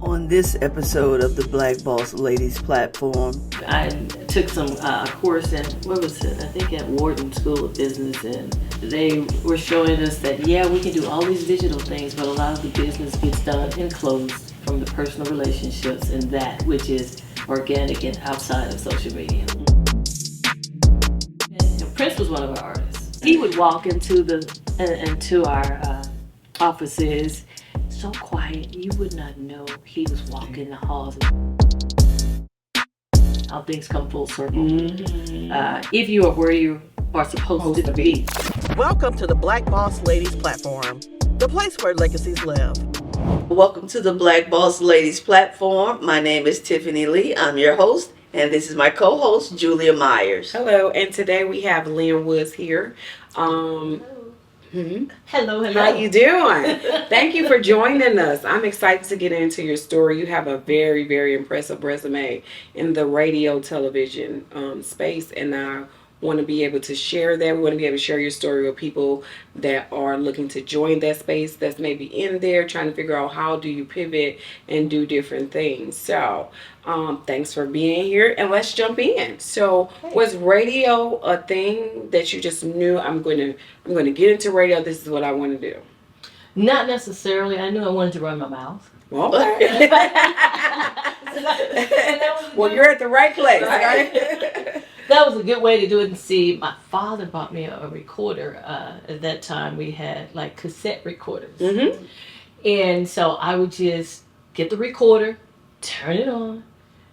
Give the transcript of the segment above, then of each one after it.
On this episode of the Black Boss Ladies Platform, I took some course in, what was it? I think at Wharton School of Business, and they were showing us that, we can do all these digital things, but a lot of the business gets done enclosed from the personal relationships and that which is organic and outside of social media. And Prince was one of our artists. He would walk into our offices so quiet, you would not know he was walking the halls. How things come full circle. If you are where you are supposed to be. Welcome to the Black Boss Ladies Platform, the place where legacies live. Welcome to the Black Boss Ladies Platform. My name is Tiffany Lee. I'm your host, and this is my co-host, Julia Myers. Hello, and today we have Lynn Woods here. Hello. How you doing? Thank you for joining us. I'm excited to get into your story. You have a very, very impressive resume in the radio, television space, and I want to be able to share that. We want to be able to share your story with people that are looking to join that space, that's maybe in there trying to figure out how do you pivot and do different things. So thanks for being here, and let's jump in. So was radio a thing that you just knew, I'm going to get into radio, this is what I want to do? Not necessarily. I knew I wanted to run my mouth. Well, well, you're at the right place, right? That was a good way to do it. And see, my father bought me a recorder. At that time, we had like cassette recorders. Mm-hmm. And so I would just get the recorder, turn it on,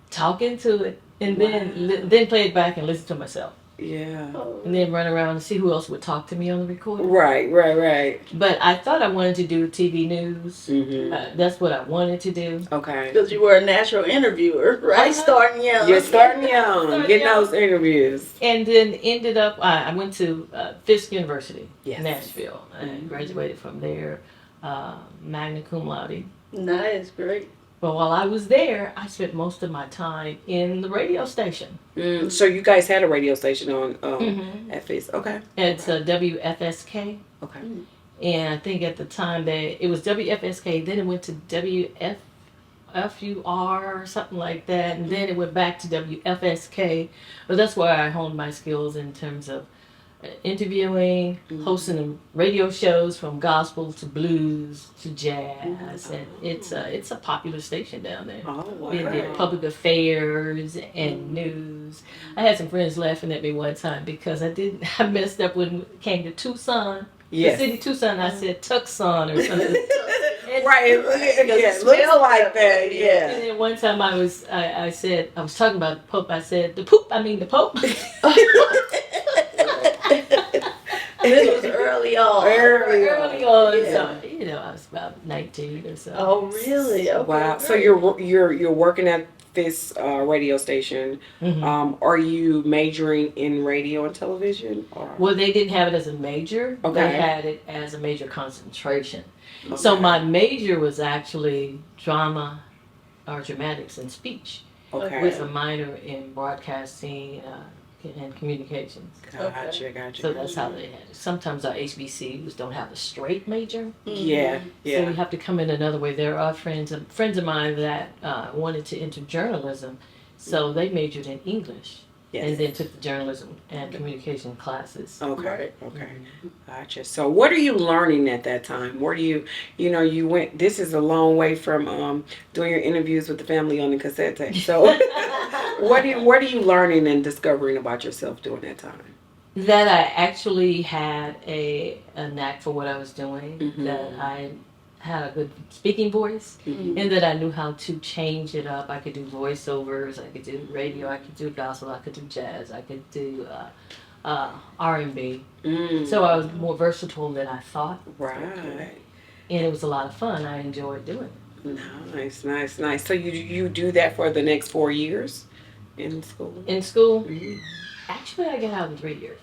talk into it, and then play it back and listen to myself. Yeah. And then run around and see who else would talk to me on the recorder. Right. But I thought I wanted to do TV news. Mm-hmm. That's what I wanted to do. Okay. Because you were a natural interviewer, right? Starting young. You're starting young, getting those interviews. And then ended up, I went to Fisk University, Yes. Nashville. I graduated from there, magna cum laude. Nice, great. But while I was there, I spent most of my time in the radio station. So you guys had a radio station on at Fisk. Okay. It's WFSK. Okay. And I think at the time it was WFSK, then it went to WFUR or something like that, and then it went back to WFSK. But that's where I honed my skills in terms of interviewing, hosting radio shows from gospel to blues to jazz, and it's a popular station down there. Oh, wow. We did public affairs and news. I had some friends laughing at me one time because I messed up when it came to Tucson. Yes. The city Tucson, I said Tucson or something. Right. It looks like that. Yeah. And then one time I was talking about the Pope. I said the Pope. This was early on. Early on. Yeah. So I was about 19 or so. Oh, really? Okay. Wow. So you're working at this radio station. Are you majoring in radio and television? Or? Well, they didn't have it as a major. Okay. They had it as a major concentration. Okay. So my major was actually drama or dramatics and speech. Okay. With a minor in broadcasting and communications. Gotcha. So that's how they had it. Sometimes our HBCUs don't have a straight major. Yeah. So you have to come in another way. There are friends of mine that wanted to enter journalism, so they majored in English. Yes. And then took the journalism and communication classes. Okay. Gotcha. So what are you learning at that time? Where do you went, this is a long way from doing your interviews with the family on the cassette tape. So what are you learning and discovering about yourself during that time? That I actually had a knack for what I was doing, that I had a good speaking voice, and that I knew how to change it up. I could do voiceovers, I could do radio, I could do gospel, I could do jazz, I could do R&B. So I was more versatile than I thought. Right. And it was a lot of fun. I enjoyed doing it. Nice. So you do that for the next 4 years in school? In school? Actually, I got out in 3 years.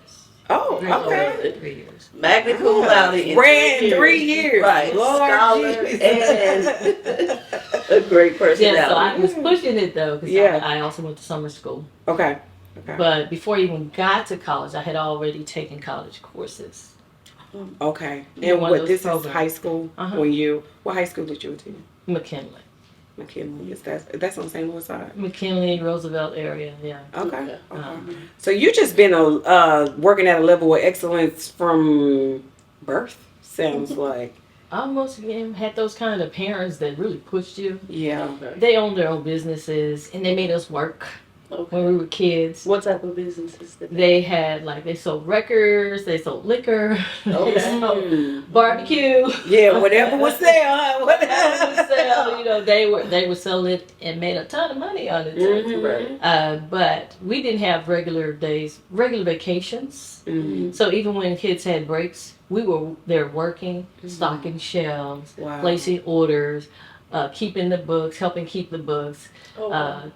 Oh, okay. 3 years. Magna cum laude in Ran 3 years. Right. Lord Scholar Jesus. and a great personality. Yeah, so I was pushing it though, because I also went to summer school. Okay. But before I even got to college, I had already taken college courses. Okay. Yeah, And one of what those this programs. is high school? What high school did you attend? McKinley. McKinley. That's on St. Louis side? McKinley, Roosevelt area, yeah. Okay. Okay. So you just been working at a level of excellence from birth. Sounds like. Almost again had those kind of parents that really pushed you. Yeah. They owned their own businesses and they made us work when we were kids. What type of businesses did They had they sold records, they sold liquor, they Okay. sold barbecue. Yeah, whatever was there, huh? Whatever would sell, they would sell it and made a ton of money on it too. Mhm. But we didn't have regular days, regular vacations. Mhm. So even when kids had breaks, we were there working, stocking shelves, Wow. placing orders, keeping the books, helping keep the books,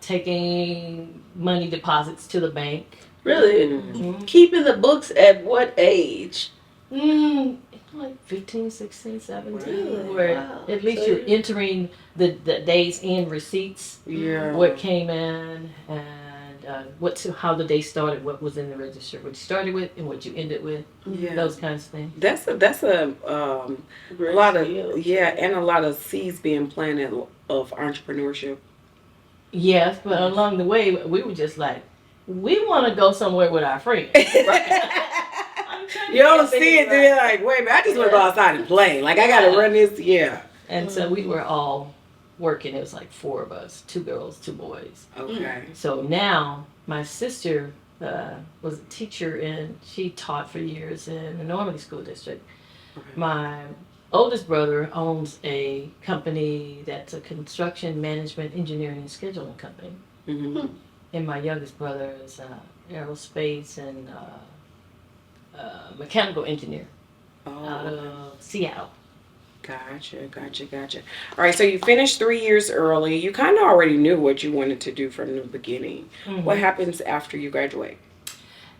taking money deposits to the bank. Really? Mhm. Keeping the books at what age? Like 15, 16, 17. Wow. Where Wow. at least So you're entering the days in receipts, Yeah. what came in, and how the day started, what was in the register, what you started with, and what you ended with. Yeah. Those kinds of things. That's a Great lot of skills. and a lot of seeds being planted of entrepreneurship. Yes, but along the way, we were just like, we want to go somewhere with our friends. I'm trying to You don't get see it, things then you're right. like, wait a minute, I just want to go outside and play. Like I gotta run this, yeah. And so we were all working. It was like 4 of us, 2 girls, 2 boys. Okay. So now my sister was a teacher and she taught for years in the Normandy School District. Okay. My oldest brother owns a company that's a construction management engineering and scheduling company. Mm-hmm. And my youngest brother is aerospace and mechanical engineer out Oh, of Seattle. gotcha. All right, so you finished 3 years early. You kind of already knew what you wanted to do from the beginning. Mhm. What happens after you graduate?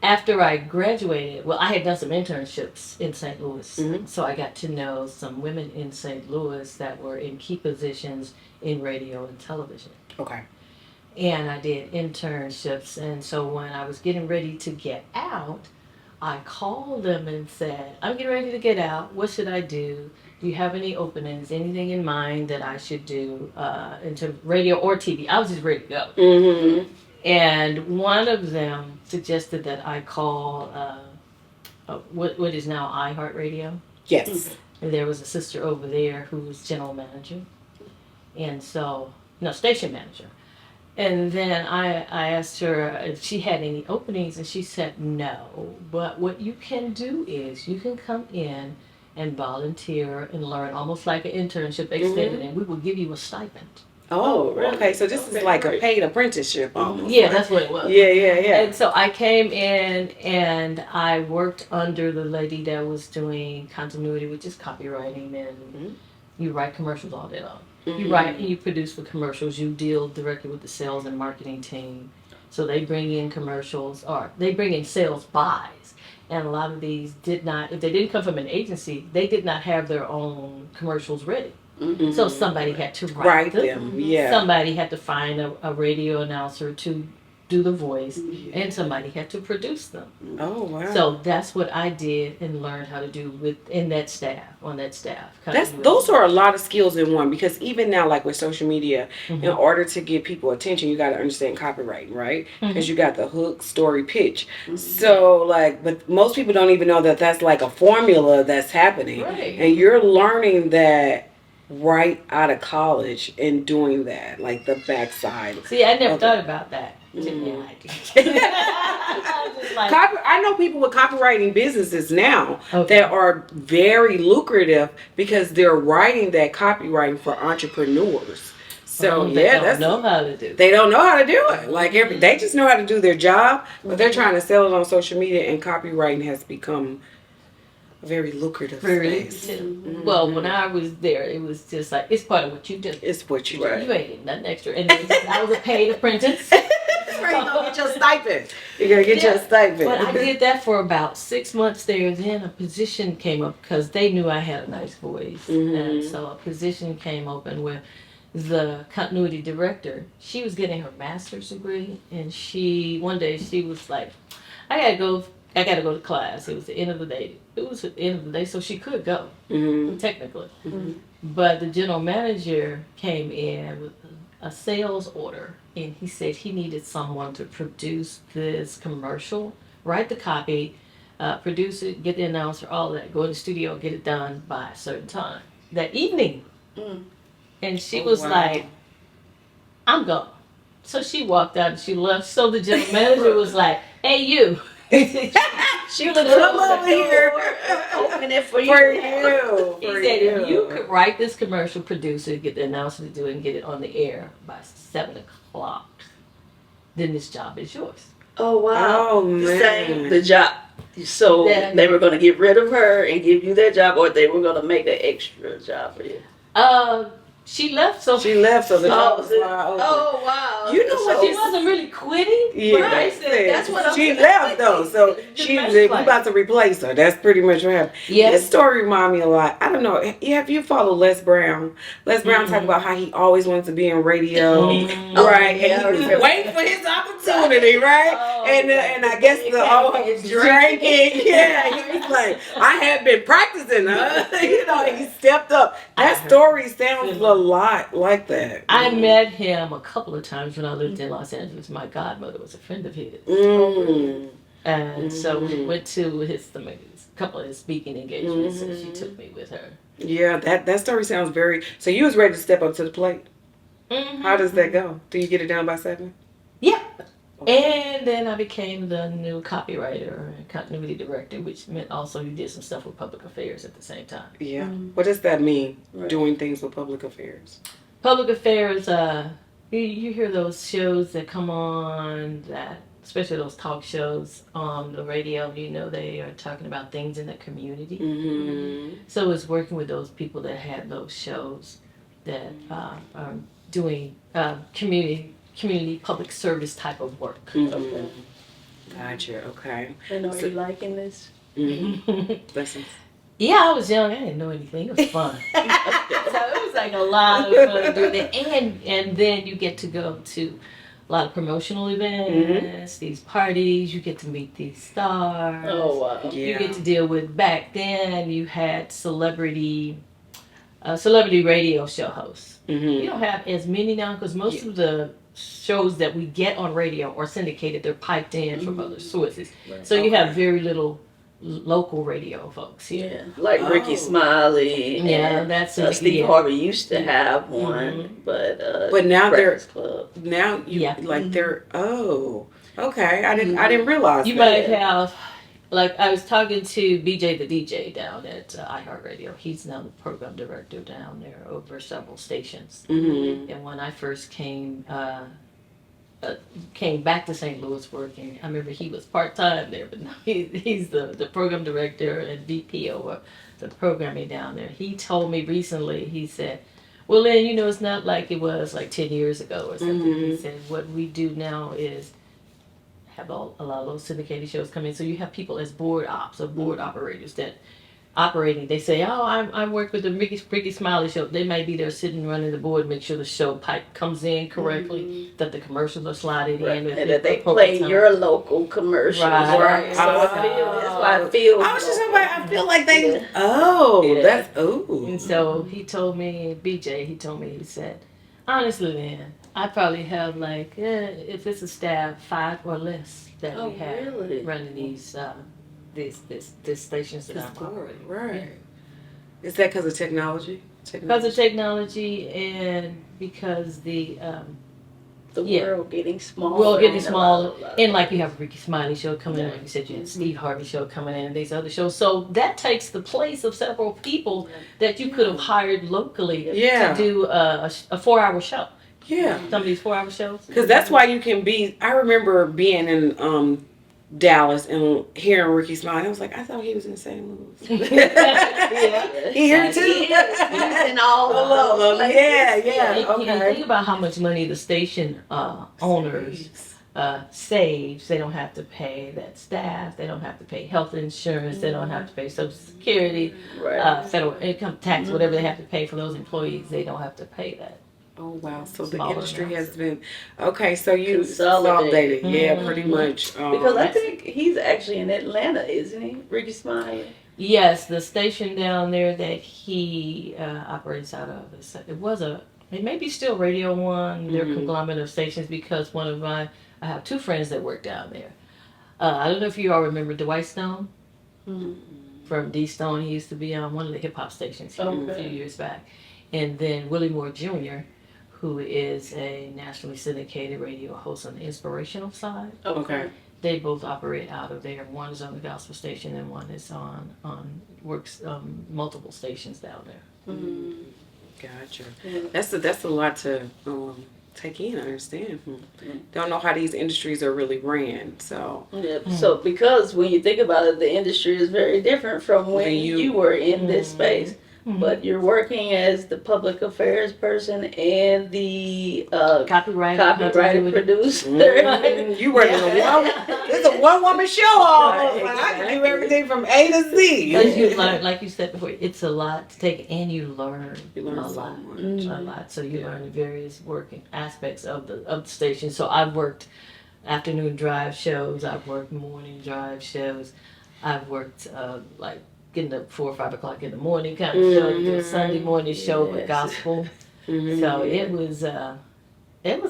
After I graduated, well, I had done some internships in St. Louis. Mhm. So I got to know some women in St. Louis that were in key positions in radio and television. Okay. And I did internships. And so when I was getting ready to get out, I called them and said, I'm getting ready to get out. What should I do? Do you have any openings? Anything in mind that I should do into radio or TV? I was just ready to go. Mm-hmm. And one of them suggested that I call what is now iHeartRadio. Yes. And there was a sister over there who was general manager. And so, no, station manager. And then I asked her if she had any openings, and she said no. But what you can do is you can come in and volunteer and learn, almost like an internship extended, and we will give you a stipend. Oh, really? okay. So this is Okay, like a great. paid apprenticeship almost. Yeah, right? that's what it was. Yeah. And so I came in and I worked under the lady that was doing continuity, which is copywriting, and you write commercials all day long. You write and you produce for commercials. You deal directly with the sales and marketing team. So they bring in commercials, or they bring in sales buys. And a lot of these did not, if they didn't come from an agency, they did not have their own commercials ready. Mhm. So somebody had to Write them. them. Yeah. Somebody had to find a radio announcer to do the voice, and somebody had to produce them. Oh wow. So that's what I did and learned how to do on that staff. Those are a lot of skills in one, because even now, like with social media, Mm-hmm. in order to get people attention, you got to understand copywriting, right? Because you got the hook, story, pitch. So but most people don't even know that that's like a formula that's happening, Right. and you're learning that right out of college and doing that, like the backside. See, I never Okay. thought about that. Yeah, I did. I was just like, I know people with copywriting businesses now Okay. that are very lucrative because they're writing that copywriting for entrepreneurs. So they yeah, don't that's know how to do. they don't know how to do it. Like they just know how to do their job, but they're trying to sell it on social media, and copywriting has become a very lucrative space. Well, when I was there, it was just like, it's part of what you do. It's what you do. Right. You ain't getting nothing extra. And I was a paid apprentice. That's where you gonna get your stipend. You gotta get your stipend. But I did that for about 6 months there. Then a position came up because they knew I had a nice voice. And so a position came open where the continuity director, she was getting her master's degree. And one day she was like, I gotta go to class. It was the end of the day. So she could go, technically. But the general manager came in with a sales order, and he said he needed someone to produce this commercial, write the copy, produce it, get the announcer, all that, go in the studio, get it done by a certain time that evening. Mm. And she Oh, was wow. like, I'm gone. So she walked out and she left. So the general manager was like, hey, you. She looked Come over over here. Open it for you. For you. He For said, if you could write this commercial, produce it, get the announcer to do it, and get it on the air by 7 o'clock, then this job is yours. Oh wow. Oh, The man. same, the job. So Then- they were going to get rid of her and give you that job, or they were going to make an extra job for you. She left, so She left, so the job was Oh, wide open. oh wow. You know what she this- wasn't really quitting. Yeah, but I said, that's what I'm she saying. left though, so she best we place. about to replace her. That's pretty much what happened. Yes. This story remind me a lot. I don't know. Have you followed Les Brown? Les Brown talk about how he always wanted to be in radio, Mhm. right? Oh, yeah, I And he was remember. waiting for his opportunity, right? Oh, and I guess the whole drinking, yeah. He was like, I had been practicing, huh? You know, and he stepped up. That story sounds a lot like that. I met him a couple of times when I lived in Los Angeles. My godmother was a friend of his. Mm. And so we went to his couple of his speaking engagements, and she took me with her. Yeah, that story sounds very. So you was ready to step up to the plate. How does that go? Do you get it done by 7? Yeah. And then I became the new copywriter and continuity director, which meant also you did some stuff with public affairs at the same time. Yeah. What does that mean? Right. Doing things with public affairs. Public affairs, you hear those shows that come on, that especially those talk shows on the radio, you know they are talking about things in the community. Mm-hmm. So it's working with those people that have those shows that are doing community public service type of work. Okay. Gotcha. Okay. And are you liking this? Mm-hmm. Listen. Yeah, I was young. I didn't know anything. It was fun. So it was like a lot of fun doing it. And then you get to go to a lot of promotional events, these parties. You get to meet these stars. Oh wow. Yeah. You get to deal with, back then you had celebrity radio show hosts. You Mm-hmm. don't have as many now because most of the shows that we get on radio are syndicated. They're piped in from other sources. Right. So you have very little local radio folks here. Yeah, like Ricky Smiley. Yeah, and, that's Steve yeah. Harvey used to have one, but now they're Breakfast Club. now you Yeah. like they're okay. I didn't realize You that. might have, like I was talking to BJ the DJ down at iHeartRadio. He's now the program director down there over several stations. Mm-hmm. And when I first came back to St. Louis working, I remember he was part-time there, but now he's the program director and VP over the programming down there. He told me recently, he said, well, Lynn, you know, it's not like it was like 10 years ago or something. He said, what we do now is have a lot of those syndicated shows come in. So you have people as board ops or board operators that operating. They say, oh, I work with the Ricky Smiley show. They might be there sitting running the board, make sure the show pipe comes in correctly, that the commercials are slotted Right. in. And that they play your local commercials. Right. So I feel, that's why I feel. I was just about. I feel like they. Oh, Yeah. that's ooh. And so he told me, BJ, he said, honestly, man, I probably have like, if it's a staff, 5 or less that Oh, we have really? running these stations that I'm operating. Right. Is that because of technology? Because of technology and because the yeah. world getting smaller. world getting and a smaller. lot. And like you have a Ricky Smiley show coming in, like you said, you had Steve Harvey show coming in and these other shows. So that takes the place of several people that you could have hired locally Yeah. to do a 4-hour show. Yeah. Some of these 4-hour shows. Because that's why you can be. I remember being in Dallas and hearing Ricky Smiley. I was like, I thought he was in St. Louis. Yeah. He here too. He's in all All of of those them. places. Yeah. And Okay. think about how much money the station owners saves. They don't have to pay that staff. They don't have to pay health insurance. They don't have to pay Social Security, Right. federal income tax, whatever they have to pay for those employees. They don't have to pay that. Oh wow! So the Smaller industry amounts. has been okay. So you Consolidated. consolidated, yeah, Mhm. pretty much. Because I think he's actually in Atlanta, isn't he? Ricky Smiley. Yes, the station down there that he operates out of. It may be still Radio One. They're Mhm. conglomerate of stations because I have two friends that work down there. I don't know if you all remember Dwight Stone Mhm. from D Stone. He used to be on one of the hip hop stations here a few Okay. years back. And then Willie Moore Jr., who is a nationally syndicated radio host on the inspirational side. Okay. They both operate out of there. One is on the gospel station, and one is on works multiple stations down there. Mhm. Gotcha. Yeah. That's a lot to take in. I understand. Don't know how these industries are really ran. So Yeah, so because when you think about it, the industry is very different from when When you, you- were in this space. Mhm. But you're working as the public affairs person and the Copyright, copyright producer. you running it's a one woman show. Almost. Right, Like, I can do exactly. everything from A to Because you Z. learn, like you said before, it's a lot to take, and you learn, You learn a so lot, much. Mhm. a lot. So you learn the various working aspects of the station. So I've worked afternoon drive shows. I've worked morning drive shows. I've worked like getting up 4 or 5 o'clock in the morning kind of show. Do a Sunday morning show with Yes. gospel. Mhm. So it was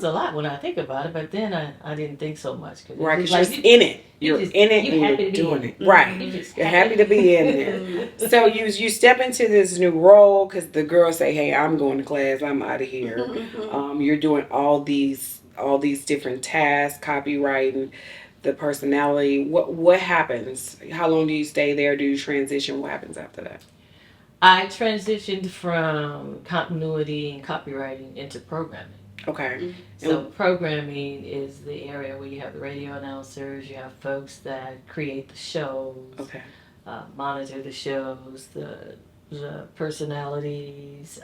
a lot when I think about it. But then I didn't think so much Right, it's because you're in it. You're just- in it you and happy you're to be doing in it. it. Right. You just You're happy to be in there. So you step into this new role because the girls say, "Hey, I'm going to class. I'm out of here." You're doing all these different tasks, copywriting, the personality. What happens? How long do you stay there? Do you transition? What happens after that? I transitioned from continuity and copywriting into programming. Okay. So programming is the area where you have the radio announcers, you have folks that create the shows, Okay. monitor the shows, the personalities,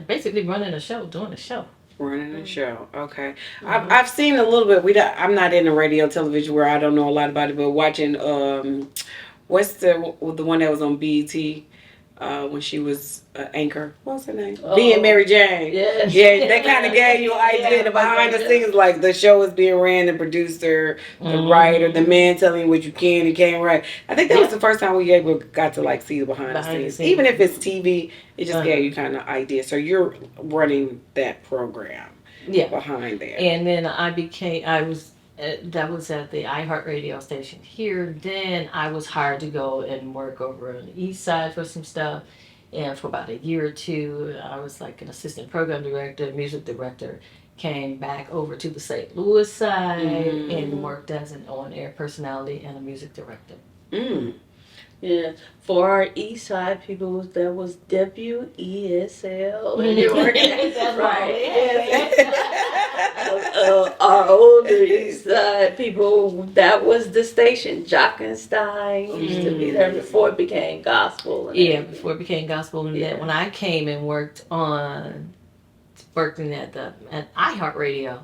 basically running a show, doing a show. Running a show. Okay. I've seen a little bit. I'm not in the radio television where I don't know a lot about it, but watching what's the one that was on BET when she was anchor? What's her name? Being Mary Jane. Yes. Yeah, that kind of gave you an idea. Yeah, The behind the yeah. scenes, like the show is being ran, the producer, the writer, the man telling you what you can and can't write. I think that was the first time we got to like see the behind the scenes. Even if it's TV, it just gave you kind of idea. So you're running that program. Yeah. Behind there. And then that was at the iHeartRadio station here. Then I was hired to go and work over on the east side for some stuff. And for about a year or two, I was like an assistant program director, music director. Came back over to the St. Louis side and worked as an on-air personality and a music director. Yeah, for our East Side people, that was WESL. And you're working right. Yes. Our older East Side people, that was the station. Jockenstein used to be there before it became gospel. And Yeah, everything. before it became gospel, and then when I came and working at iHeartRadio,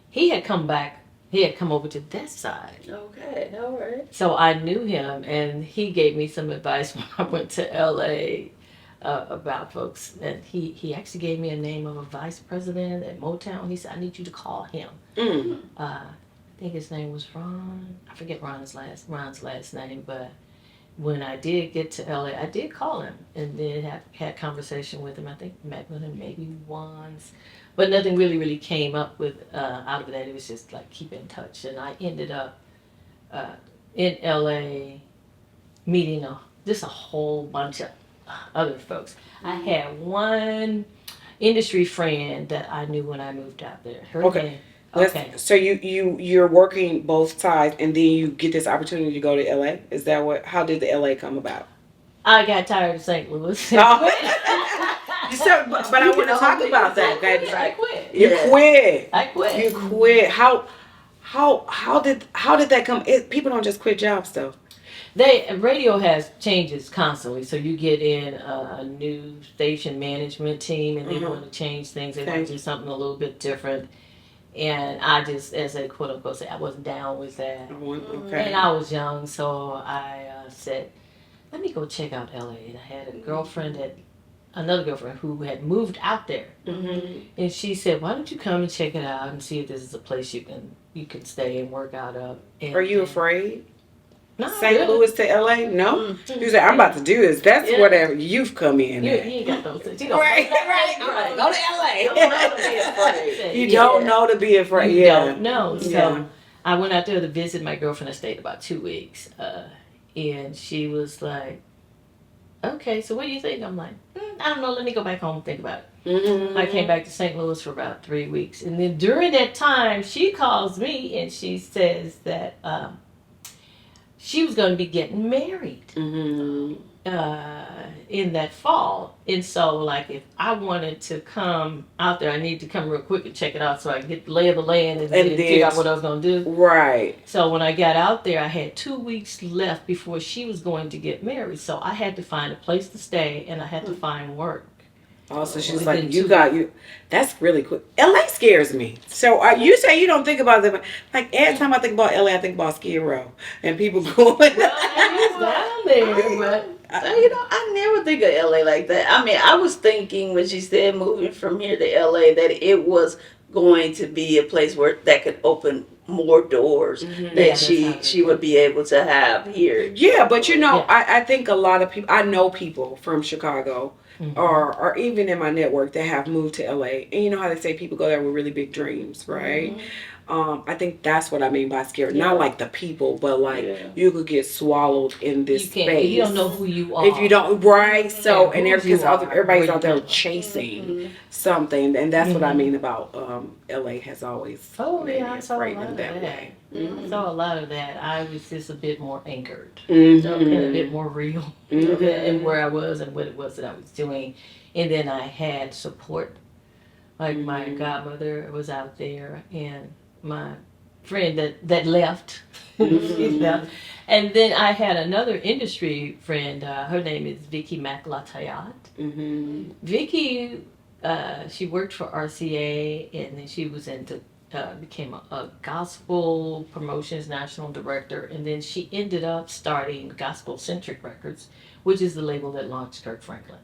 he had come back. He had come over to that side. Okay, all right. So I knew him, and he gave me some advice when I went to LA about folks. And he actually gave me a name of a vice president at Motown. He said, "I need you to call him." I think his name was Ron. I forget Ron's last name, but when I did get to LA, I did call him and then had conversation with him. I think met with him maybe once, but nothing really came up with out of that. It was just like keep in touch, and I ended up in LA meeting just a whole bunch of other folks. I had one industry friend that I knew when I moved out there. So you're working both sides, and then you get this opportunity to go to LA. Is that how did the LA come about? I got tired of St. Louis. You said, but I want to talk about that. I quit. You quit. I quit. You quit. How did that come? People don't just quit jobs though. Radio has changes constantly, so you get in a new station management team, and they want to change things. They want to do something a little bit different. And I just, as a quote unquote, say I wasn't down with that. Okay. And I was young, so I said, let me go check out LA. And I had another girlfriend who had moved out there. And she said, why don't you come and check it out and see if this is a place you can stay and work out of. Are you afraid? No, St. really. Louis to LA? No. You said I'm about to do this. That's Yeah. whatever you've come in You at. ain't got those things. You don't Right, know right. that. I'm Right. gonna go to You don't know to be LA. afraid. You don't know to be afraid. You Yeah. don't know. So Yeah. I went out there to visit my girlfriend. I stayed about 2 weeks, and she was like, "Okay, so what do you think?" I'm like, "I don't know. Let me go back home and think about it." Mm-hmm. I came back to St. Louis for about 3 weeks, and then during that time, she calls me and she says that she was going to be getting married Mm-hmm. in that fall, and so like if I wanted to come out there, I need to come real quick and check it out so I can get the lay of the land and then figure out what I was going to do. Right. So when I got out there, I had 2 weeks left before she was going to get married, so I had to find a place to stay and I had to find work. Oh, so she's Within like, you 2 got you. That's really cool. LA scares me. So you say you don't think about them. Like every time I think about LA, I think about Skid Row and people going. Well, I was down there, but I never think of LA like that. I mean, I was thinking when she said moving from here to LA that it was going to be a place where that could open more doors Mhm. that Yeah, she would be able to have here. Yeah, but you know, Yeah. I think a lot of people, I know people from Chicago or even in my network that have moved to LA. And you know how they say people go there with really big dreams, right? I think that's what I mean by scared. Yeah. Not like the people, but like Yeah. you could get swallowed in this you can't. space. You don't know who you are. If you don't, right? So, Yeah, and who because you are, everybody's where out there you go. chasing something, and that's what I mean about LA has always Oh made yeah, me I saw a afraid lot in of that that. way. I saw a lot of that. I was just a bit more anchored Mm-hmm. and a bit more real Mhm. in where I was and what it was that I was doing. And then I had support. Like my godmother was out there and my friend that left. She left. And then I had another industry friend. Her name is Vicky McLatayat. Mm-hmm. Vicky, she worked for RCA, and then she was into became a gospel promotions national director, and then she ended up starting Gospel Centric Records, which is the label that launched Kirk Franklin.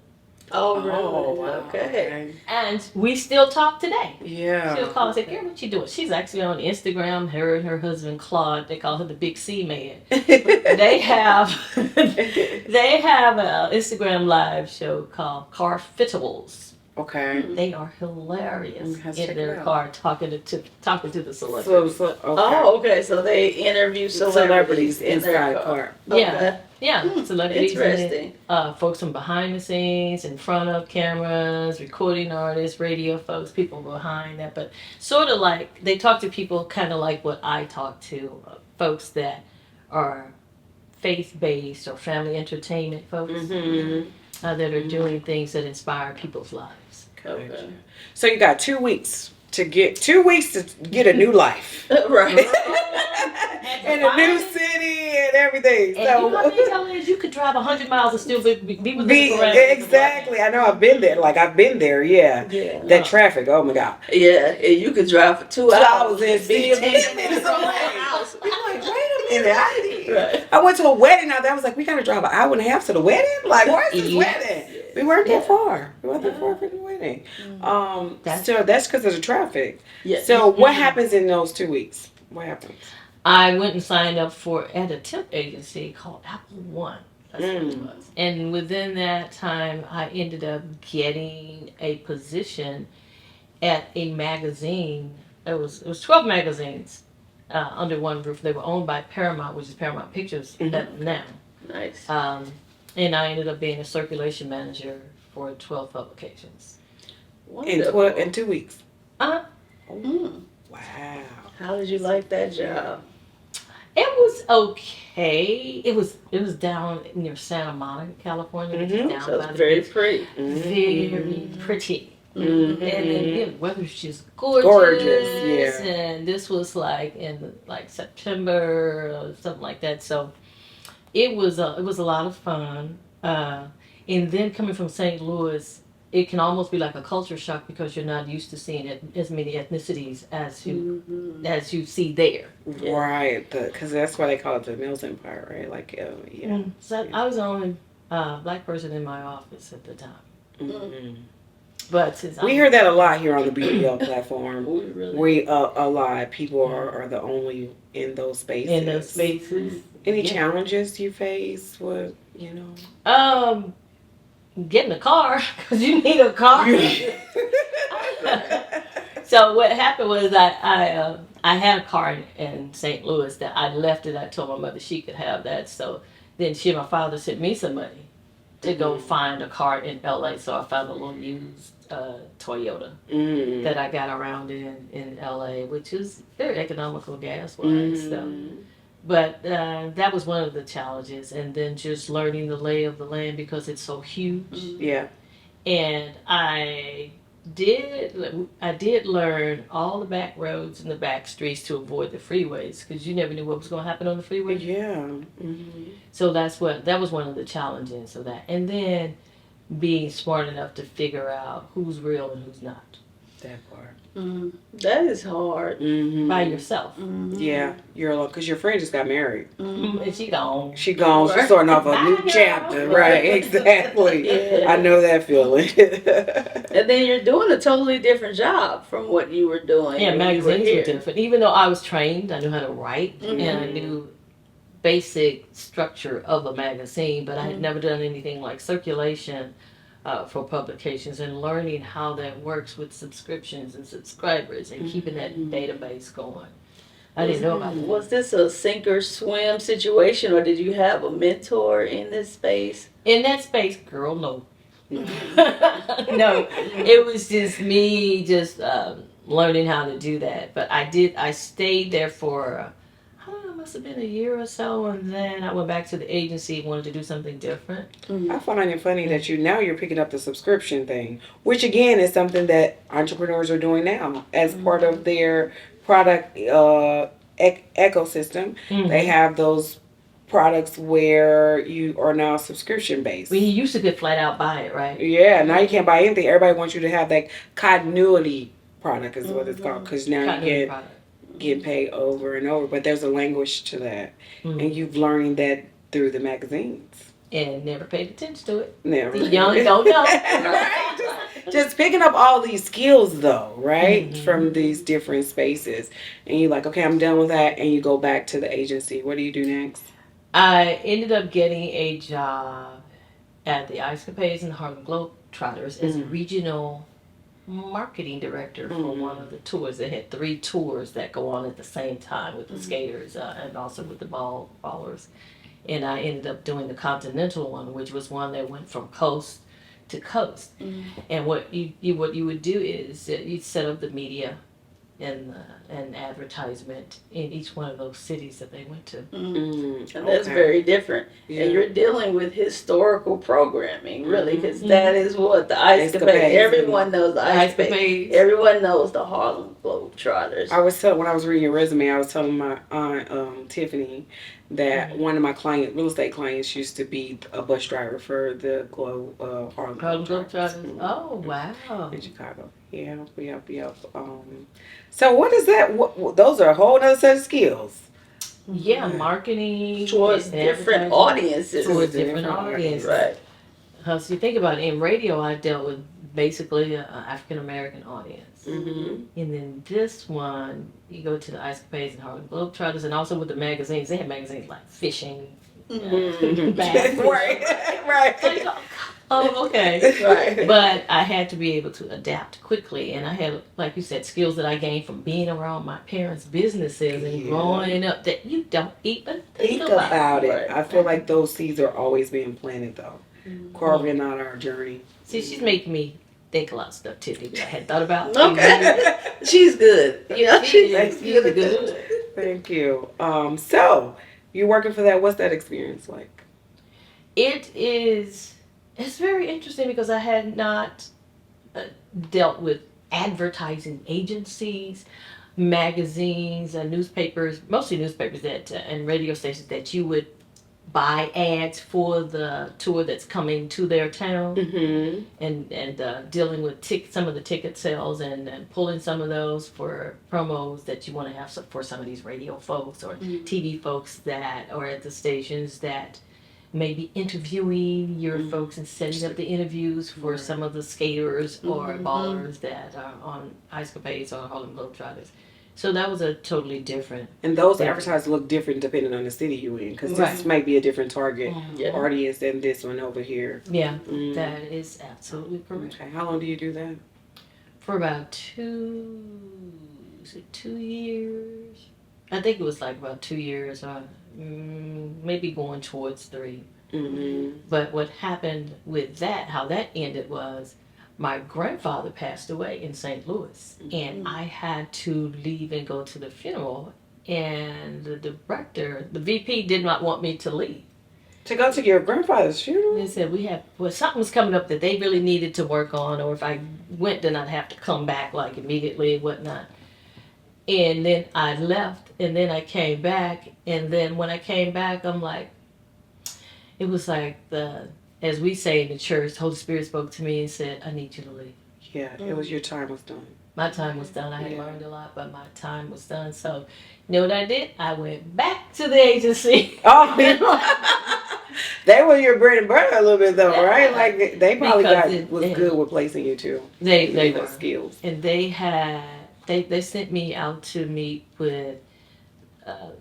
Oh, really? Oh, wow. Okay. And we still talk today. Yeah. She'll call and say, "Girl, what you doing?" She's actually on Instagram. Her and her husband Claude, they call her the Big C Man. They have an Instagram live show called Car Fitables. Okay. They are hilarious Let's in check their it out. car talking to the celebrities. Okay. Oh, okay. So they interview celebrities in their inside a car. car. Yeah, yeah, celebrities. Interesting. Folks from behind the scenes, in front of cameras, recording artists, radio folks, people behind that. But sort of like they talk to people, kind of like what I talk to, folks that are faith-based or family entertainment folks Mm-hmm. that are doing things that inspire people's lives. Okay. So you got 2 weeks to get a new life Right. in a new city and everything. And you know how many So times you could drive 100 miles and still be within the parameters of exactly. I know I've been there. Like I've been there. Yeah. Yeah. That traffic. Oh my God. Yeah, and you could drive for 2 2 hours hours and be see 10 10 minutes from the away. house. I'm like, wait a minute. Right. I went to a wedding out there. I was like, we gotta drive an hour and a half to the wedding. Like, where's this Yeah. wedding? We weren't that Yeah. far. We weren't that far from the wedding. That's- So that's because of the traffic. Yeah. So what happens in those 2 weeks? What happens? I went and signed up at a temp agency called Apple One. That's what it was. And within that time, I ended up getting a position at a magazine. It was 12 magazines under one roof. They were owned by Paramount, which is Paramount Pictures now. Nice. And I ended up being a circulation manager for 12 publications. In 2 weeks. Uh-huh. Wow. How did you like that job? It was okay. It was down near Santa Monica, California. Which is down So by it's the very beach. pretty. Very pretty. Mm-hmm. And then the weather's just gorgeous. Gorgeous, yeah. And this was like in September or something like that. So it was a lot of fun. And then coming from St. Louis, it can almost be like a culture shock because you're not used to seeing as many ethnicities as you see there. Right. Because that's why they call it the Mills Empire, right? Like, yeah. So I was the only black person in my office at the time. Mm-hmm. But since We I'm hear that a lot here on the BBL platform. We really. We a lot. People are the only in those spaces. in those spaces, Any yeah. challenges you face? What you know? Getting a car because you need a car. So what happened was I had a car in St. Louis that I left it. I told my mother she could have that. So then she and my father sent me some money to go find a car in LA. So I found a little used Toyota that I got around in LA, which is very economical gas wise. So. But that was one of the challenges, and then just learning the lay of the land because it's so huge. Yeah. And I did learn all the back roads and the back streets to avoid the freeways because you never knew what was going to happen on the freeway. Yeah. So that was one of the challenges of that, and then being smart enough to figure out who's real and who's not That part. That is hard. by yourself. Yeah, you're alone because your friend just got married. And she gone. She gone. She's starting off a new chapter. Right. Exactly. Yeah. I know that feeling. And then you're doing a totally different job from what you were doing. Yeah, when you magazines were here. different. Even though I was trained, I knew how to write and I knew basic structure of a magazine, but I had never done anything like circulation for publications and learning how that works with subscriptions and subscribers and keeping that database going. I didn't know about that. Was this a sink or swim situation, or did you have a mentor in this space? In that space, girl, no. No, it was just me just learning how to do that. But I stayed there for, I don't know, it must have been a year or so. And then I went back to the agency and wanted to do something different. I find it funny that you're picking up the subscription thing, which again is something that entrepreneurs are doing now as part of their product ecosystem. They have those products where you are now subscription based. When you used to get flat out buy it, right? Yeah, now you can't buy anything. Everybody wants you to have that continuity product is what it's called because now Continuity you product. get paid over and over. But there's a language to that, and you've learned that through the magazines. And never paid attention to it. Never. The young don't know. Right? Just picking up all these skills though, right? From these different spaces. And you're like, okay, I'm done with that. And you go back to the agency. What do you do next? I ended up getting a job at the Capades and the Harlem Globetrotters as a regional marketing director for one of the tours. They had 3 tours that go on at the same time with the skaters and also with the ballers. And I ended up doing the Continental one, which was one that went from coast to coast. And what you would do is you'd set up the media and advertisement in each one of those cities that they went to. And that's very different. And you're dealing with historical programming, really, because that is what the Ice Capades. Everyone knows the Ice Capades. Everyone knows the Harlem Globetrotters. When I was reading your resume, I was telling my aunt Tiffany that one of my real estate clients used to be a bus driver for the Harlem Globetrotters. Oh, wow. In Chicago. Yeah. So what is that? Those are a whole other set of skills. Yeah, marketing. Towards different audiences. Towards different audiences. Right. So you think about it, in radio, I dealt with basically an African American audience. And then this one, you go to the Ice Capades and Harlem Globetrotters, and also with the magazines. They had magazines like fishing, bass, Right. Oh, okay. Right. But I had to be able to adapt quickly, and I had, like you said, skills that I gained from being around my parents' businesses and growing up that you don't even think about it. Right. I feel like those seeds are always being planted, though, carving out our journey. See, she's making me think a lot of stuff, Tiffany, that I hadn't thought about. Okay. She's good. Yeah, she's really good. Thank you. So you're working for that. What's that experience like? It's very interesting because I had not dealt with advertising agencies, magazines, and newspapers, mostly newspapers and radio stations that you would buy ads for the tour that's coming to their town, and dealing with some of the ticket sales and pulling some of those for promos that you want to have for some of these radio folks or TV folks that are at the stations that maybe interviewing your folks and setting up the interviews for some of the skaters or ballers that are on Ice Capades or Harlem Globetrotters. So that was a totally different. And those advertisements look different depending on the city you're in, because this might be a different target audience than this one over here. Yeah, that is absolutely correct. Okay, how long do you do that? For about 2 years? I think it was like about 2 years, or maybe going towards 3. But what happened with that, how that ended was, my grandfather passed away in St. Louis, and I had to leave and go to the funeral, and the director, the VP, did not want me to leave. To go to your grandfather's funeral? They said something was coming up that they really needed to work on, or if I went, then I'd have to come back like immediately and whatnot. And then I left, and then I came back, and then when I came back, I'm like, it was like as we say in the church, the Holy Spirit spoke to me and said, I need you to leave. Yeah, it was your time was done. My time was done. I had learned a lot, but my time was done. So, you know what I did? I went back to the agency. Oh, they were your bread and butter a little bit, though, right? Like they probably was good with placing you too. They were skills, and they sent me out to meet with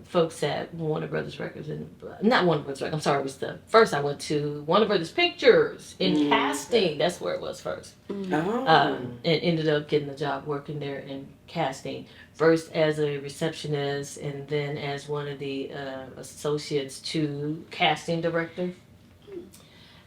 folks at Warner Brothers Records, and not Warner Brothers Records. I'm sorry, it was first I went to Warner Brothers Pictures in casting. That's where it was first. And ended up getting a job working there in casting. First as a receptionist, and then as one of the associates to casting director.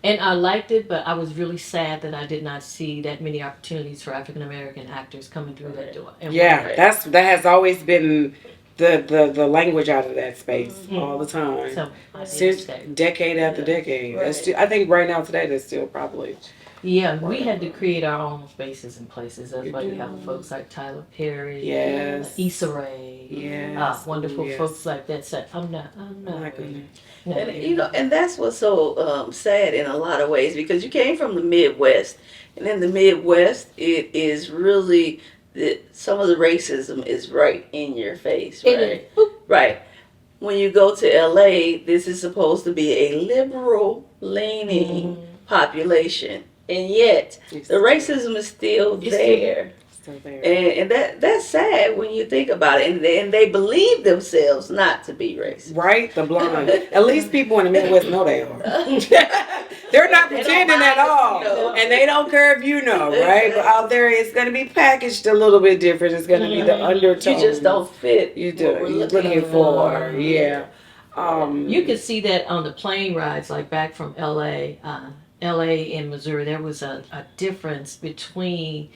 And I liked it, but I was really sad that I did not see that many opportunities for African American actors coming through that door. And that has always been the language out of that space all the time. So since decade after decade. Right. I think right now today that's still probably. Yeah, we had to create our own spaces and places. That's why you have folks like Tyler Perry, Issa Rae, wonderful folks like that. So I'm not. And and that's what's so sad in a lot of ways, because you came from the Midwest, and in the Midwest, it is really some of the racism is right in your face, right? Right. When you go to LA, this is supposed to be a liberal leaning population. And yet, the racism is still there. And that's sad when you think about it. And they believe themselves not to be racist. Right? The blonde. At least people in the Midwest know they are. They're not pretending at all. And they don't care if you know, right? But out there, it's going to be packaged a little bit different. It's going to be the undertone. You just don't fit. You do. You're looking for. Yeah. You could see that on the plane rides, like back from LA and Missouri. There was a difference between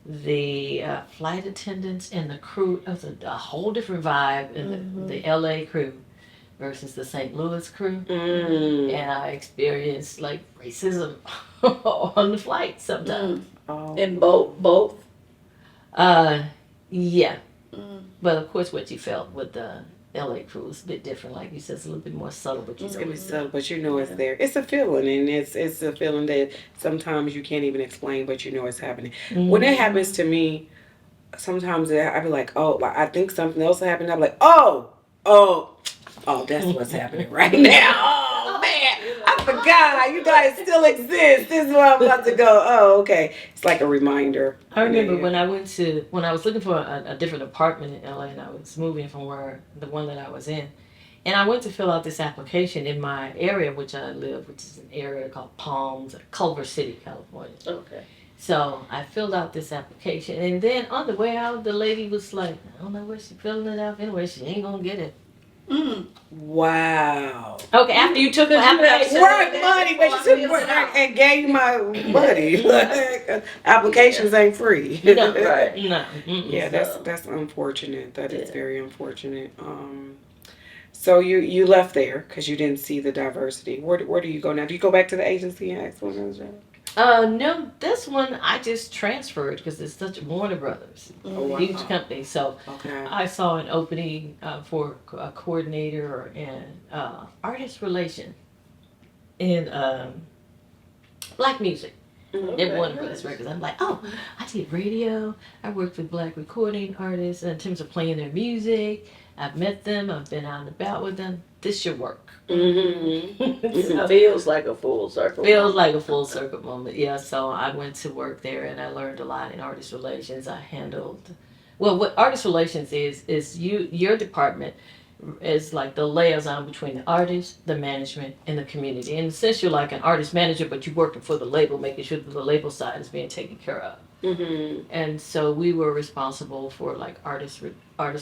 the flight attendants and the crew. It was a whole different vibe in the LA crew versus the St. Louis crew. And I experienced like racism on the flight sometimes. In both? Yeah. But of course what you felt with the LA crew is a bit different. Like you said, it's a little bit more subtle, but it's gonna be subtle, but you know it's there. It's a feeling, and it's a feeling that sometimes you can't even explain, but you know it's happening. When it happens to me, sometimes I be like, oh, I think something else happened. I'm like, oh, that's what's happening right now. Oh man, I forgot. You guys still exist. This is where I'm about to go. Oh, okay. It's like a reminder. I remember when I was looking for a different apartment in LA, and I was moving from the one that I was in, and I went to fill out this application in my area, which I live, which is an area called Palms, Culver City, California. Okay. So I filled out this application, and then on the way out, the lady was like, I don't know where she's filling it out. Anyway, she ain't gonna get it. Wow. Okay, after you took the application. Right, money, but she took and gave you my money. Applications ain't free. No, right. No. Yeah, that's unfortunate. That is very unfortunate. So you left there because you didn't see the diversity. Where do you go now? Do you go back to the agency and ask for another job? No, this one I just transferred because it's such a Warner Brothers, huge company. So I saw an opening for a coordinator in artist relation in black music. They Warner Brothers Records. I'm like, oh, I did radio. I worked with Black recording artists in terms of playing their music. I've met them. I've been out and about with them. This should work. It feels like a full circle. Feels like a full circle moment. Yeah. So I went to work there, and I learned a lot in artist relations. I handled, well, what artist relations is your department is like the liaison between the artist, the management, and the community. In a sense, you're like an artist manager, but you're working for the label, making sure that the label side is being taken care of. And so we were responsible for like artist